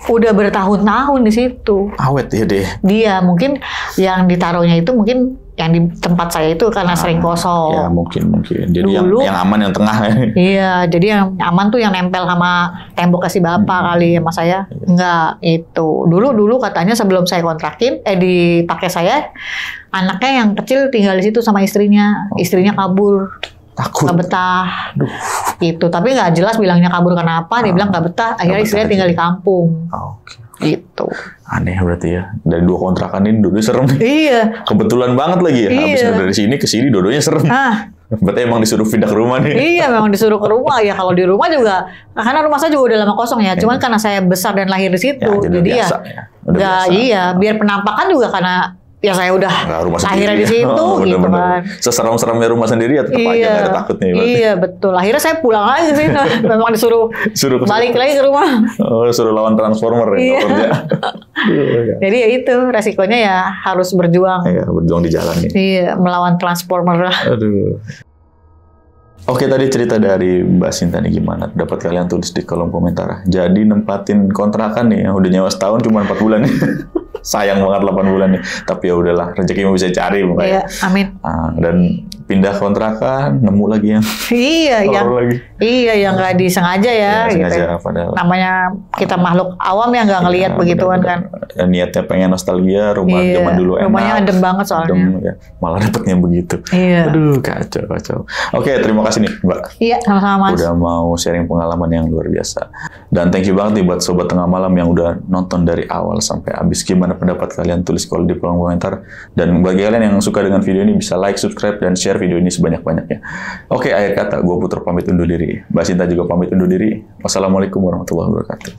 [SPEAKER 1] Udah bertahun-tahun di situ.
[SPEAKER 2] Awet ya deh.
[SPEAKER 1] Dia mungkin yang ditaruhnya itu mungkin yang di tempat saya itu karena sering kosong.
[SPEAKER 2] Ya mungkin. Jadi
[SPEAKER 1] dulu,
[SPEAKER 2] yang aman yang tengah.
[SPEAKER 1] Iya, jadi yang aman tuh yang nempel sama tembok kasih bapak kali sama saya. Enggak, itu. Dulu katanya sebelum saya kontrakin, dipakai saya, anaknya yang kecil tinggal di situ sama istrinya. Istrinya kabur.
[SPEAKER 2] Takut.
[SPEAKER 1] Nggak betah. Gitu. Tapi nggak jelas bilangnya kabur kenapa. Dia bilang nggak betah. Akhirnya istrinya tinggal di kampung. Gitu.
[SPEAKER 2] Aneh berarti ya. Dari 2 kontrakan ini dua-duanya serem nih.
[SPEAKER 1] Iya.
[SPEAKER 2] Kebetulan banget lagi ya. Habis dari sini ke sini dua-duanya serem. Berarti emang disuruh pindah ke rumah nih.
[SPEAKER 1] Iya, memang disuruh ke rumah ya. Kalau di rumah juga, karena rumah saya juga udah lama kosong ya. Cuman karena saya besar dan lahir di situ, jadi
[SPEAKER 2] biasa,
[SPEAKER 1] iya. Biar penampakan juga karena ya saya udah akhirnya di situ gitu kan.
[SPEAKER 2] Seserem-seremnya rumah sendiri ya tetap aja nggak ada takutnya.
[SPEAKER 1] Iya betul. Akhirnya saya pulang lagi sih. Memang disuruh balik lagi ke rumah.
[SPEAKER 2] Suruh lawan Transformer ya.
[SPEAKER 1] Jadi ya itu resikonya ya harus berjuang.
[SPEAKER 2] Iya, berjuang di jalan nih.
[SPEAKER 1] Iya, melawan Transformer lah.
[SPEAKER 2] Aduh. Oke, tadi cerita dari Mbak Sinta nih gimana? Dapat kalian tulis di kolom komentar. Jadi nempatin kontrakan nih yang udah nyewa setahun cuma 4 bulan nih. Sayang banget 8 bulan nih. Tapi ya udahlah, rezeki bisa cari pokoknya.
[SPEAKER 1] Iya, amin.
[SPEAKER 2] Dan pindah kontrakan, nemu lagi yang
[SPEAKER 1] yang nggak disengaja ya, gitu.
[SPEAKER 2] Sengaja, padahal.
[SPEAKER 1] Namanya kita makhluk awam ya nggak ngelihat begituan kan.
[SPEAKER 2] Niatnya pengen nostalgia rumah zaman dulu enak.
[SPEAKER 1] Rumahnya adem banget soalnya.
[SPEAKER 2] Ya. Malah dapetnya begitu.
[SPEAKER 1] Iya.
[SPEAKER 2] Aduh, kacau. Oke, terima kasih nih Mbak.
[SPEAKER 1] Iya, sama-sama Mas.
[SPEAKER 2] Udah mau sharing pengalaman yang luar biasa. Dan thank you banget nih buat Sobat Tengah Malam yang udah nonton dari awal sampai habis. Gimana pendapat kalian? Tulis di kolom komentar. Dan bagi kalian yang suka dengan video ini bisa like, subscribe, dan share video ini sebanyak-banyaknya. Oke, akhir kata gue Putra pamit undur diri. Mbak Sinta juga pamit undur diri. Wassalamualaikum warahmatullahi wabarakatuh.